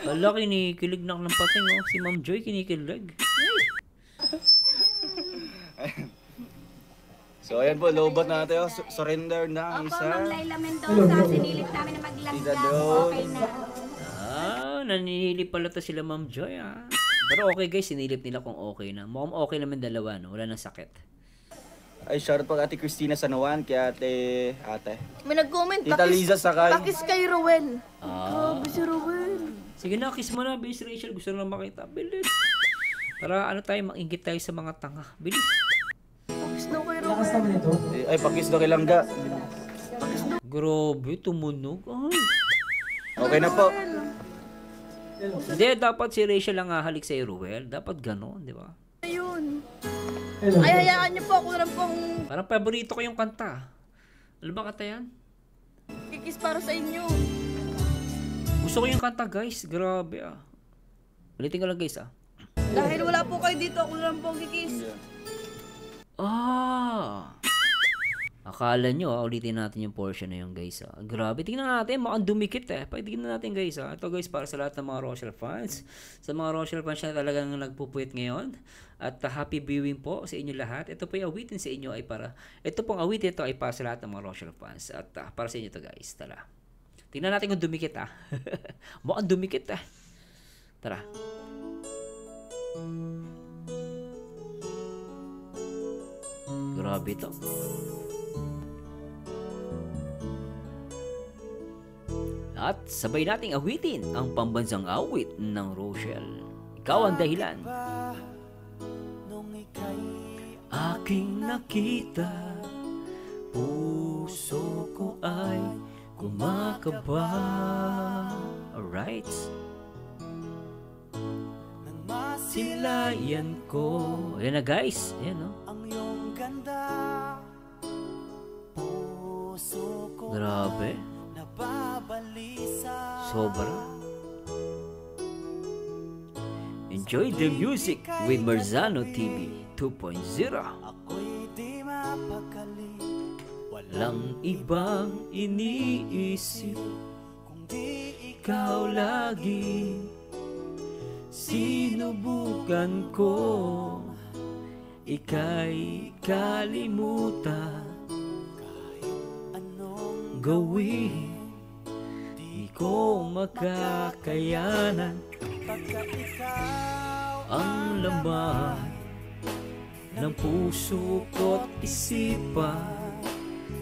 Speaker 2: Wala, kinikilig na ng pating, oh. Si Ma'am Joy kinikilig.
Speaker 4: So ayan po, lobot na natin. Surrender na ang
Speaker 6: Opo,
Speaker 4: isa.
Speaker 6: Ma'am Laila Mendoza, sinilip namin na maglanggam. Okay na.
Speaker 2: Naninilip pala to sila Ma'am Joy, ah. Pero okay guys, sinilip nila kung okay na. Mukhang okay naman dalawa, no? Wala nang sakit.
Speaker 4: Ay, shoutout po Ate Christina Sanoan, kay ate.
Speaker 5: May nag-comment,
Speaker 4: Tita Liza Sakay.
Speaker 5: pakis kay Rowel.
Speaker 2: Ah.
Speaker 5: Grabe si Rowel.
Speaker 2: Sige na, kiss mo na, Base Rachel. Gusto na lang makita. Bilis. Para maingit tayo sa mga tanga. Bilis.
Speaker 5: Pakis daw kay Rowel.
Speaker 4: Ay, pakis daw kay Langga.
Speaker 2: Grabe, tumunog. Ay.
Speaker 4: Okay na po.
Speaker 2: Hindi, dapat si Rachel lang hahalik sa Ruel. Dapat gano'n, di ba?
Speaker 5: Ayun. Ay, hayaan niyo po. Ako na lang pong
Speaker 2: Parang paborito ko yung kanta. Ano ba kanta yan?
Speaker 5: kikis para sa inyo.
Speaker 2: Gusto ko yung kanta, guys. Grabe, ah. Ulitin ko lang, guys, ah.
Speaker 5: Dahil wala po kayo dito, ako na lang pong kikis.
Speaker 2: Akala nyo, ulitin natin yung portion na yun, guys, ah. Grabe, tingnan natin, mukhang dumikit, eh. Tingnan natin, guys, ah. Ito, guys, para sa lahat ng mga Rochelle fans. Sa mga Rochelle fans na talagang nagpupuyat ngayon. At happy viewing po sa inyo lahat. Ito po yung awitin sa inyo ay para, ito pong awitin ito ay para sa lahat ng mga Rochelle fans. At para sa inyo to, guys. Tara. Tingnan natin kung dumikit, ah. Mukhang dumikit, ah. Tara. Grabe to. At sabay nating awitin ang pambansang awit ng Rochelle. Ikaw ang dahilan.
Speaker 1: Nung ika'y
Speaker 2: Aking nakita, puso ko ay kumakaba. Alright.
Speaker 1: nang masilayan
Speaker 2: Silayan ko. Ayan na guys. Ayan, no?
Speaker 1: ang iyong ganda. Puso ko
Speaker 2: Grabe.
Speaker 1: nababalisa.
Speaker 2: Sobra. Enjoy the music with Marzano TV 2.0.
Speaker 1: Ako'y di mapakali.
Speaker 2: Walang ibang iniisip,
Speaker 1: Kung di
Speaker 2: ikaw lagi. Sinubukan ko, ika'y kalimutan.
Speaker 1: anong
Speaker 2: Gawin, di ko makakayanan.
Speaker 1: pagkat ikaw
Speaker 2: Ang laman ng puso ko't isipan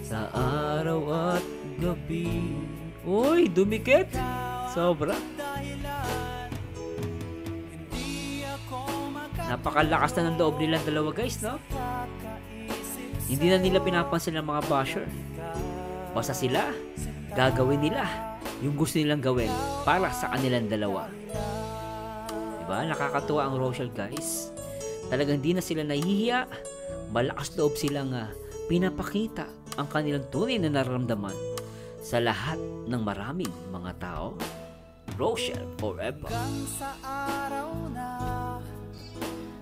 Speaker 2: sa araw at gabi. Uy, dumikit! Sobra.
Speaker 1: dahilan. Hindi ako
Speaker 2: Napakalakas na ng loob nilang dalawa, guys, no?
Speaker 1: makakaisip.
Speaker 2: Hindi na nila pinapansin ng mga basher. Basta sila, gagawin nila yung gusto nilang gawin para sa kanilang dalawa. Diba? Nakakatuwa ang Rochelle, guys. Talagang di na sila nahihiya. Malakas loob silang pinapakita ang kanilang tunay na nararamdaman sa lahat ng maraming mga tao. Rochelle forever.
Speaker 1: Hanggang sa araw na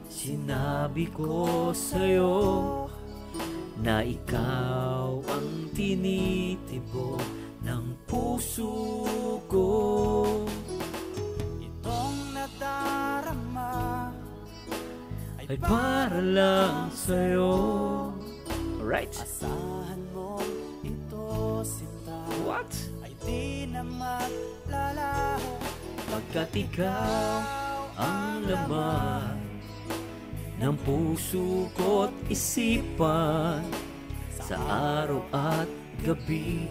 Speaker 2: Sinabi ko sa'yo na ikaw ang tinitibo ng puso ko.
Speaker 1: itong nadarama
Speaker 2: Ay para lang sa'yo. Alright.
Speaker 1: asahan mo ito sinta
Speaker 2: What?
Speaker 1: ay di na maglalaho.
Speaker 2: Pagkat ikaw ang laman ng puso ko't isipan sa araw at gabi.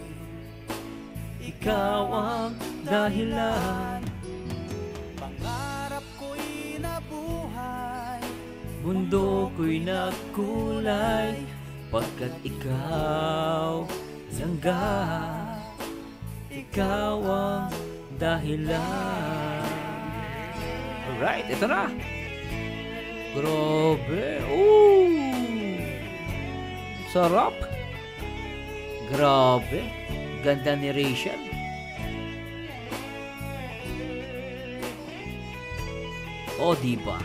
Speaker 2: Ikaw ang dahilan.
Speaker 1: Pangarap ko'y nabuhay.
Speaker 2: Mundo ko'y nagkulay pagkat ikaw langga. Ikaw ang dahilan. Alright, ito na. Grabe. Ooh! Sarap. Grabe. Ganda ni Rachel. O, diba?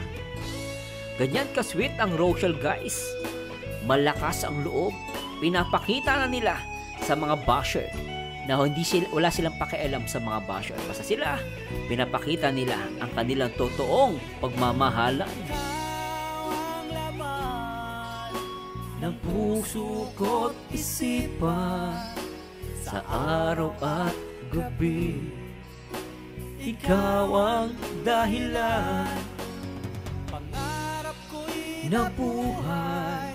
Speaker 2: Ganyan ka-sweet ang Rochelle, guys. Malakas ang loob. Pinapakita na nila sa mga basher na wala silang pakialam sa mga basher. Basta sila, pinapakita nila ang kanilang totoong pagmamahalan. Ng puso ko't isipan sa araw at gabi, ikaw ang dahilan na buhay,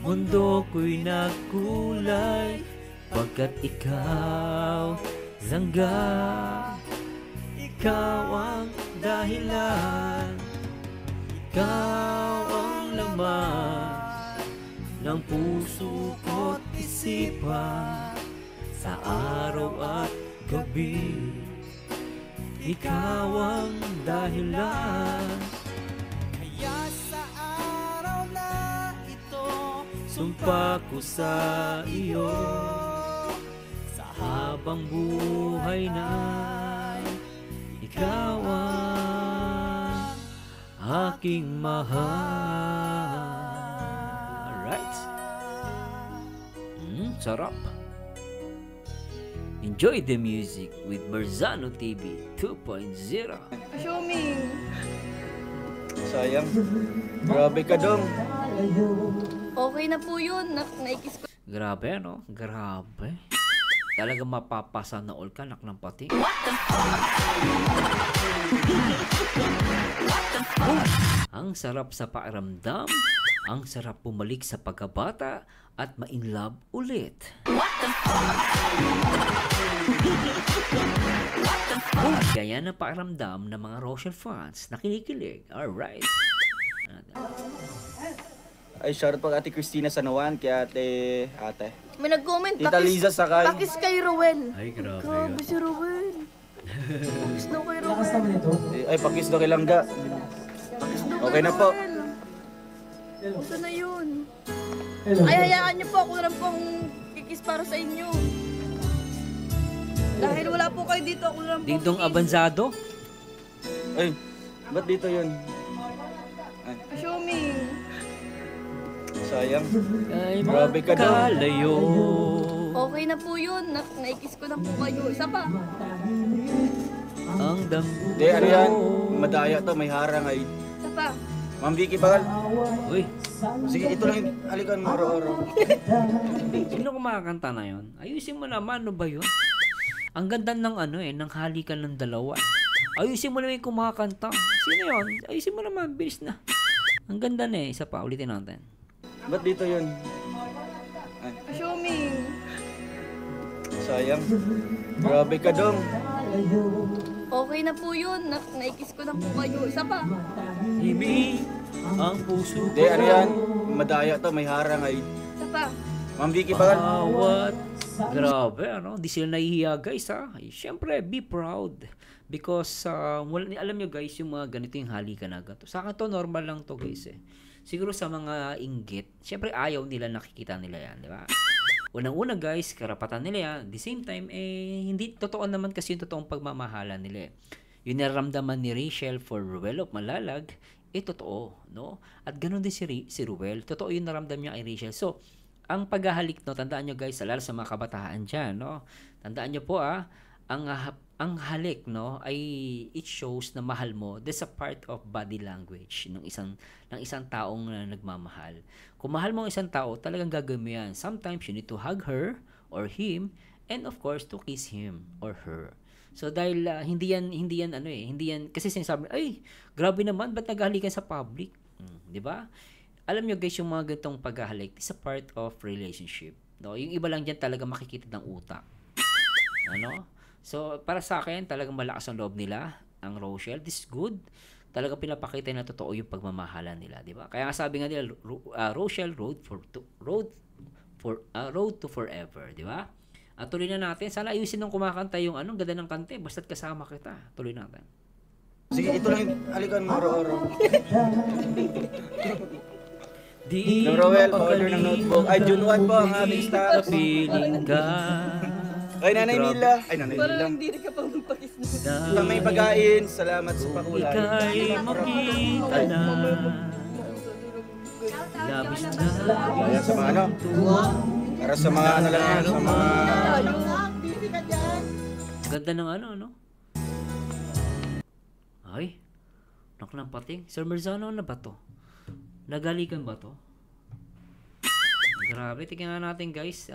Speaker 2: mundo ko'y nagkulay, pagkat ikaw langga, ikaw ang dahilan, ikaw ang laman ng puso ko't isipan sa araw at gabi, ikaw ang dahilan.
Speaker 1: Kaya sa araw na ito,
Speaker 2: Sumpa ko sa iyo sa habang buhay na ikaw ang aking mahal. Alright. Sarap. Enjoy the music with Marzano TV 2.0.
Speaker 3: Show me.
Speaker 4: Sayang. Grabe ka dong.
Speaker 3: Okay na po yun. Naikis ko.
Speaker 2: Grabe, no? Grabe. Talaga mapapasa na all ka, nak ng pati. Ang sarap sa pakiramdam. Ang sarap bumalik sa pagkabata at ma-inlove ulit. Kaya na pakiramdam ng mga Rochelle fans na kinikilig. Alright.
Speaker 4: Ay, shoutout po Ate Christina Sanawan, kaya ate.
Speaker 3: May nag-comment.
Speaker 4: Tita Liza Sakay.
Speaker 3: Pakis kay Rowel.
Speaker 2: Ay, grabe.
Speaker 3: Grabe si Rowel. Pakis daw kay Rowel.
Speaker 4: Ay, pakis daw kay Langga. Okay na po.
Speaker 3: Gusto na yun. Ay, hayaan niyo po. Ako na lang pong kikis para sa inyo. Dahil wala po kayo dito, ako na lang po
Speaker 2: Dingdong
Speaker 3: kikis.
Speaker 2: Abanzado?
Speaker 4: Ay, ba't dito yun? Ay,
Speaker 3: Show me.
Speaker 4: sayang.
Speaker 2: Ay,
Speaker 4: Grabe ka daw.
Speaker 2: makalayo.
Speaker 3: Okay na po yun. Naikis ko na po kayo. Isa pa.
Speaker 2: Ang damgo.
Speaker 4: Hindi, ano yan? Madaya to, may harang ay.
Speaker 3: Isa pa.
Speaker 4: Ma'am Vicky Bagal.
Speaker 2: Uy,
Speaker 4: Sige, ito lang yung halikan mo, oro-oro.
Speaker 2: sino kumakanta na yun? Ayusin mo naman, ano ba yun? Ang ganda ng ng halikan ng dalawa. Ayusin mo naman yung kumakanta. Sino yun? Ayusin mo naman, bilis na. Ang ganda na Isa pa, ulitin natin.
Speaker 4: Ba't dito yun? Ay,
Speaker 3: Show me.
Speaker 4: sayang. Grabe ka dong.
Speaker 3: Okay na po yun. Naikis ko na po kayo. Isa pa.
Speaker 2: Himig ang puso ko.
Speaker 4: Hindi, ano yan? Madaya to, may harang ay.
Speaker 3: Isa pa.
Speaker 4: Ma'am Vicky Bagal.
Speaker 2: Bawat. Grabe, Di sila nahihiya, guys, ha? Siyempre, be proud. Because, alam nyo, guys, yung mga ganito yung halikan na ganito. Sa akin to, normal lang to, guys, Siguro sa mga inggit, siyempre ayaw nila, nakikita nila yan, di ba? Unang-una, guys, karapatan nila yan. At the same time, hindi totoo naman kasi yung totoong pagmamahala nila, Yung naramdaman ni Rachel for Ruel of Malalag, totoo, no? At ganoon din si Ruel. Totoo yung naramdam niya kay Rachel. So, ang paghahalik, no, tandaan nyo, guys, lalo sa mga kabataan dyan, no? Tandaan nyo po, ang halik, no, ay it shows na mahal mo. That's a part of body language ng isang taong nagmamahal. Kung mahal mo ang isang tao, talagang gagawin mo yan. Sometimes you need to hug her or him, and of course to kiss him or her. So dahil hindi yan kasi sinasabi, ay, grabe naman, ba't naghahalikan sa public? 'Di ba? Alam nyo, guys, yung mga ganitong paghahalik is a part of relationship. No, yung iba lang diyan talaga makikita ng utak. Ano? So, para sa akin, talagang malakas ang loob nila, ang Rochelle. This is good. Talagang pinapakita na totoo yung pagmamahalan nila, di ba? Kaya nga sabi nga nila, Rochelle road to forever, di ba? At tuloy na natin. Sana ayusin nung kumakanta yung ganda ng kante. Basta't kasama kita. Tuloy natin.
Speaker 4: Sige, ito lang yung halikan mo, oro-oro.
Speaker 2: Di
Speaker 4: Ng Roel, order ng notebook. Ay, June 1 po ang ating staff.
Speaker 2: Kapiling ka.
Speaker 4: Ay, Nanay Mila. Ay, Nanay Mila.
Speaker 3: Parang hindi rin ka pang magpakis na.
Speaker 4: Sa may pagkain, salamat sa pakulay.
Speaker 2: Ika'y makita na. Labis na.
Speaker 4: Kaya sa mga ano? Para sa mga ano lang yan, sa mga...
Speaker 2: Ganda ng ano, no? Ay, naklang pating. Sir Merzano, ano ba to? Nagalikan ba to? Grabe, tingnan natin guys.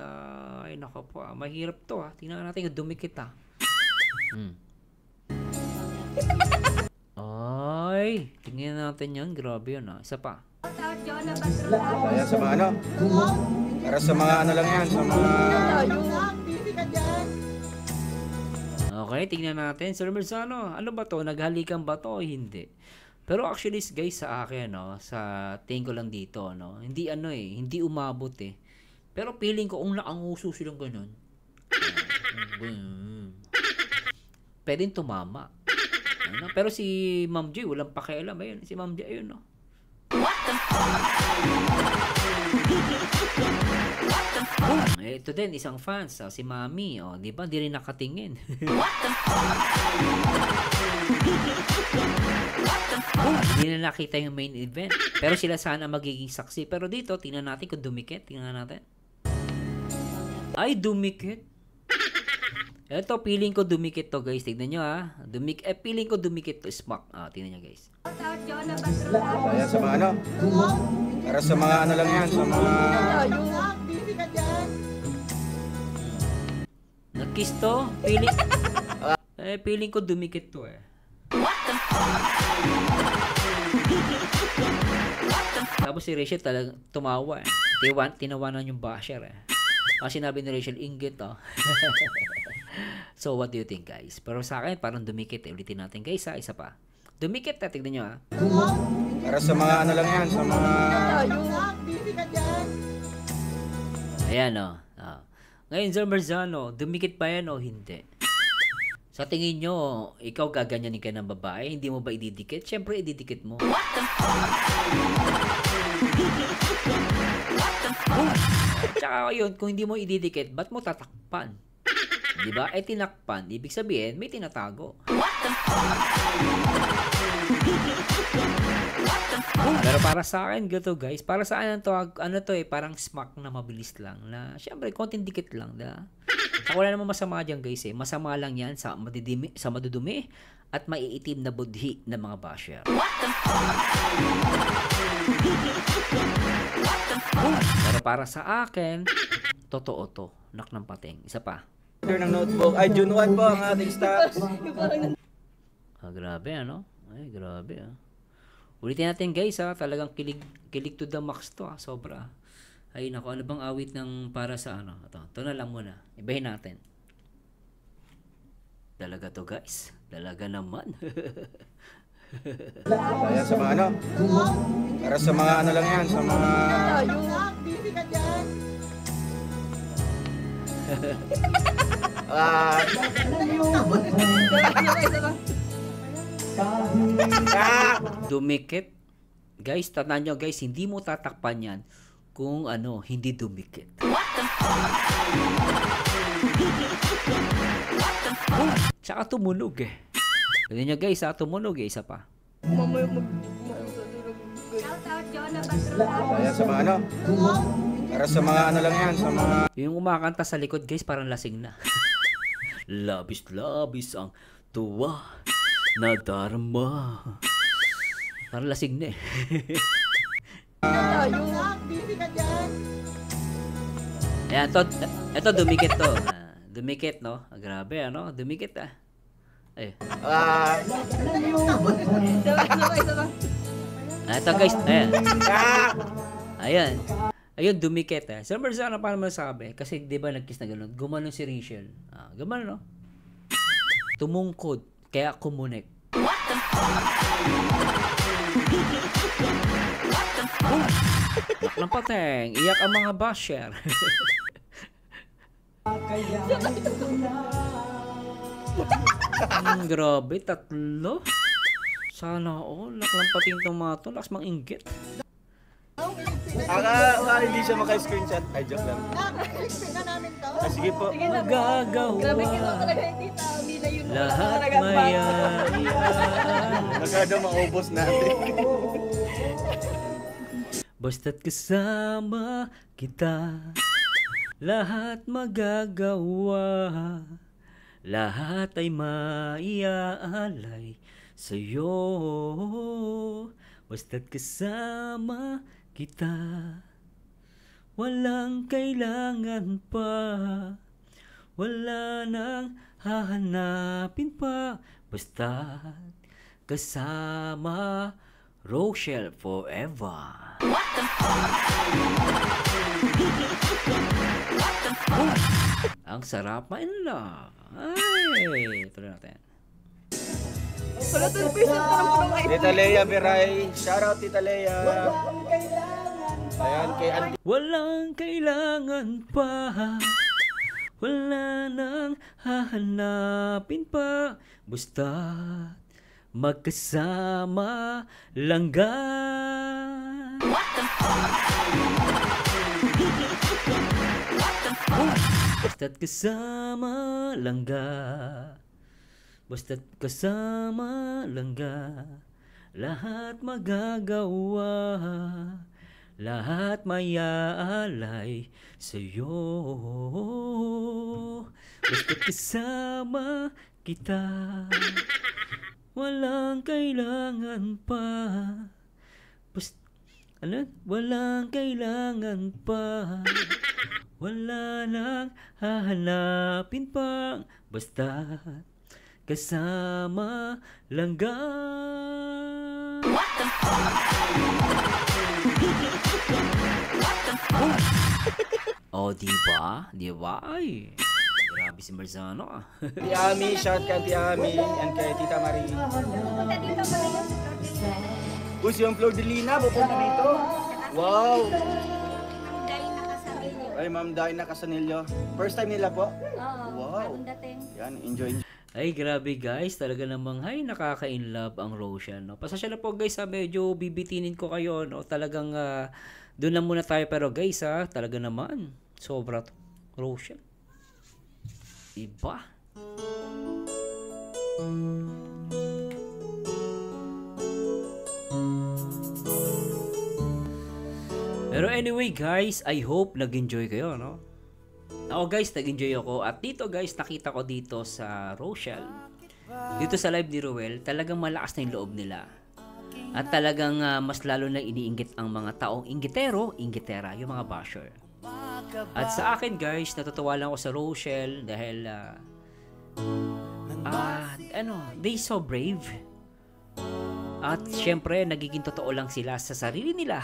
Speaker 2: Ay, nako po. Mahirap to ha. Tingnan natin kung dumikit ha. Ay, tingnan natin yan. Grabe yun ha. Isa pa.
Speaker 4: Kaya sa mga ano? Para sa mga ano lang yan, sa mga...
Speaker 2: Okay, tingnan natin. Sir Merzano, ano ba to? Naghalikan ba to o hindi? Pero actually guys, sa akin, no, sa tingin ko lang dito, no, hindi ano hindi umabot eh. Pero feeling ko, kung nakanguso silang ganun, pwedeng tumama. Ano? Pero si Ma'am J, walang pakialam. Ayun, si Ma'am J, ayun, no. Ito din, isang fans, si Mami, di ba? Di rin nakatingin. Hindi na nakita yung main event. Pero sila sana magiging saksi. Pero dito, tingnan natin kung dumikit. Tingnan natin. Ay, dumikit. Ito, feeling ko dumikit to, guys. Tignan nyo, ha. Feeling ko dumikit to, smack. Tingnan nyo, guys.
Speaker 4: Kaya sa mga ano? Para sa mga ano lang yan, sa mga...
Speaker 2: Nag-kiss to. Feeling ko dumikit to, eh. Tapos si Rachel talagang tumawa, eh. Tinawanan yung basher, eh. Kasi sinabi ni Rachel, inggit, oh. So, what do you think, guys? Pero sa akin, parang dumikit, eh. Ulitin natin, guys, ha. Isa pa. Dumikit, ha. Tignan nyo, ha.
Speaker 4: Para sa mga ano lang yan, sa mga...
Speaker 2: Ayan, oh. Ngayon, Sir Merzano, dumikit pa yan o hindi? Sa tingin nyo, ikaw gaganyanin ka ng babae, hindi mo ba ididikit? Siyempre, ididikit mo. Tsaka yun, kung hindi mo ididikit, ba't mo tatakpan? Diba? Tinakpan, ibig sabihin, may tinatago. Pero para sa akin, gato guys, para sa akin ano to parang smack na mabilis lang. Na, syempre, konting dikit lang. Wala namang masama dyan guys eh. Masama lang yan sa madudumi at maiitim na budhi ng mga basher. Pero para sa akin, totoo to. Nak ng pating. Isa pa.
Speaker 4: Order ng notebook. Ay, June 1 po ang ating staff.
Speaker 2: Grabe ano? Ay, grabe Ulitin natin guys ha. Talagang kilig to the max to Sobra. Ay nako, ano bang awit ng para sa ano? Ito na lang muna. Ibahin natin. Dalaga to guys. Dalaga naman.
Speaker 4: Kaya sa mga ano? Para sa mga ano lang yan, sa mga...
Speaker 2: Dumikit. Guys, tandaan nyo guys, hindi mo tatakpan yan kung ano, hindi dumikit. Tsaka tumunog eh. Pwede nyo guys tumunog eh, isa pa.
Speaker 4: Kaya sa mga ano? Para sa mga ano lang yan, sa mga...
Speaker 2: Yung umakanta sa likod guys, parang lasing na. Labis ang tuwa na darma. Parang lasing na eh. Ayan, ito dumikit to. Dumikit, no? Grabe, ano? Dumikit, Ay. Ito, guys. Ayan. Ayan. Ayun, dumikit, Sir Merzano, paano masabi? Kasi, di ba, nag-kiss na gano'n? Gumanon si Rachel. Gumanon, no? Tumungkod. Kaya kumunik. Ng pateng, iyak ang mga basher. Grabe, 3. Sana all. Naklang pating itong mga to. Lakas mang inggit.
Speaker 4: Hindi siya maka-screenshot. Ay, joke lang. Sige po.
Speaker 2: Magagawa
Speaker 3: Grabe kilo talaga yung tita Mila yun.
Speaker 2: lahat mayayaan.
Speaker 4: Magkada maubos natin.
Speaker 2: Basta't kasama kita, lahat magagawa. Lahat ay maiaalay sa'yo. Basta't kasama kita, walang kailangan pa, wala nang hahanapin pa. Basta't kasama, Rochelle forever. Ang sarap ma-in-love. Ay, tuloy natin.
Speaker 3: Wala 12% pa lang po ng
Speaker 4: Tita Lea Viray. Shoutout Tita Lea. Ayan, kay Andy.
Speaker 2: Walang kailangan pa, wala nang hahanapin pa, basta magkasama langga. Basta't kasama langga, basta't kasama langga, lahat magagawa, lahat mayaalay sa'yo. Basta't kasama kita, walang kailangan pa. Walang kailangan pa, wala nang hahanapin pa, basta kasama langga. Oh, diba? Diba? Ay, grabe si Marzano ah.
Speaker 4: Tia Ami, shout kay Tia Ami. And kay Tita Marie.
Speaker 6: Punta dito pa rin yung Florida.
Speaker 4: Uy, si yung Flor de Lina, pupunta dito. Wow!
Speaker 6: Dahil nakasabi niyo.
Speaker 4: Ay, Ma'am Dina Casanillo. First time nila po?
Speaker 6: Oo,
Speaker 4: Wow.
Speaker 6: bagong dating.
Speaker 4: Yan, enjoy.
Speaker 2: Ay, grabe guys. Talaga namang, nakaka-inlove ang Rochelle, no? Pasasya na po guys, medyo bibitinin ko kayo, no? Talagang, doon lang muna tayo. Pero guys, talaga naman, sobra to. Rochelle. Iba. Pero anyway guys, I hope nag-enjoy kayo, no? Ako guys, nag-enjoy ako. At dito guys, nakita ko dito sa Rochelle, dito sa live ni Ruel, talagang malakas na yung loob nila. At talagang mas lalo na iniinggit ang mga taong inggitero, inggitera, yung mga basher. At sa akin guys, natutuwa lang ako sa Rochelle dahil they so brave. At syempre, nagiging totoo lang sila sa sarili nila.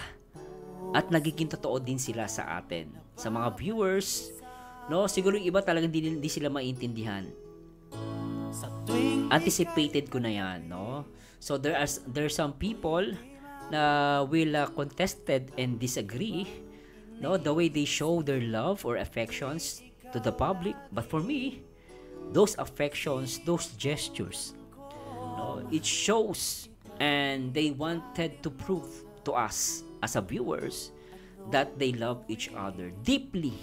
Speaker 2: At nagiging totoo din sila sa atin, sa mga viewers, no? Siguro yung iba talagang hindi sila maintindihan. Anticipated ko na yan, no? So there are some people na will contested and disagree, no, the way they show their love or affections to the public. But for me, those affections, those gestures, no, it shows, and they wanted to prove to us as a viewers that they love each other deeply.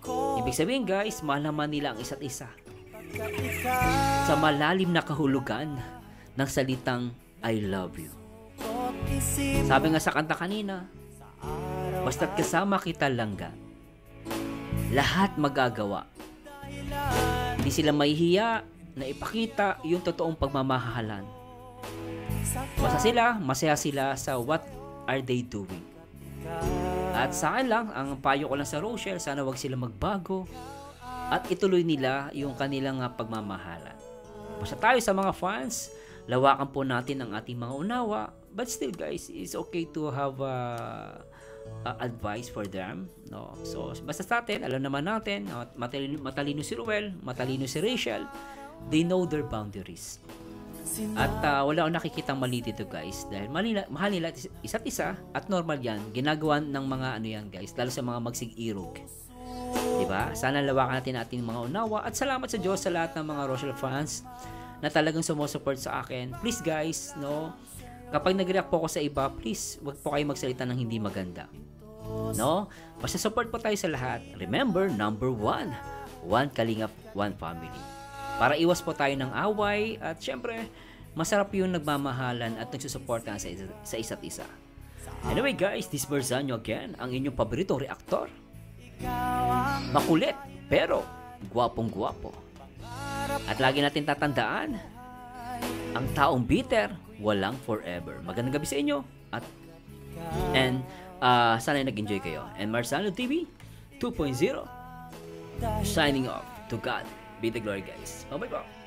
Speaker 2: Ibig sabihin guys, mahal naman nila ang isa't isa sa malalim na kahulugan ng salitang I love you. Sabi nga sa kanta kanina, basta't kasama kita langga, lahat magagawa. Hindi sila mahihiya na ipakita yung totoong pagmamahalan. Masaya sila sa what are they doing. At sa akin lang, ang payo ko lang sa Rochelle, sana wag sila magbago at ituloy nila yung kanilang pagmamahalan. Basta tayo sa mga fans, lawakan po natin ang ating mga unawa, but still guys, it's okay to have advice for them, no? So basta sa atin, alam naman natin, matalino si Ruel, matalino si Rachel, they know their boundaries. At wala akong nakikitang mali dito guys, dahil mahal nila isa't isa at normal yan, ginagawa ng mga yan guys, lalo sa mga magsig-irog, diba? Sana lawakan natin ating mga unawa at salamat sa Diyos sa lahat ng mga Rochelle fans na talagang sumusupport sa akin. Please guys, no, kapag nag-react po ako sa iba, please, wag po kayo magsalita ng hindi maganda. No? Basta support po tayo sa lahat. Remember, number 1, one Kalingap, one family. Para iwas po tayo ng away at syempre, masarap yung nagmamahalan at nagsusuportahan sa isa't isa. Anyway guys, this Berzanyo again, ang inyong paboritong reaktor. Makulit, pero gwapong-gwapo. At lagi natin tatandaan, ang taong bitter, walang forever. Magandang gabi sa inyo. And sana nag-enjoy kayo. And Marzano TV 2.0 signing off. To God be the glory guys. Bye-bye po.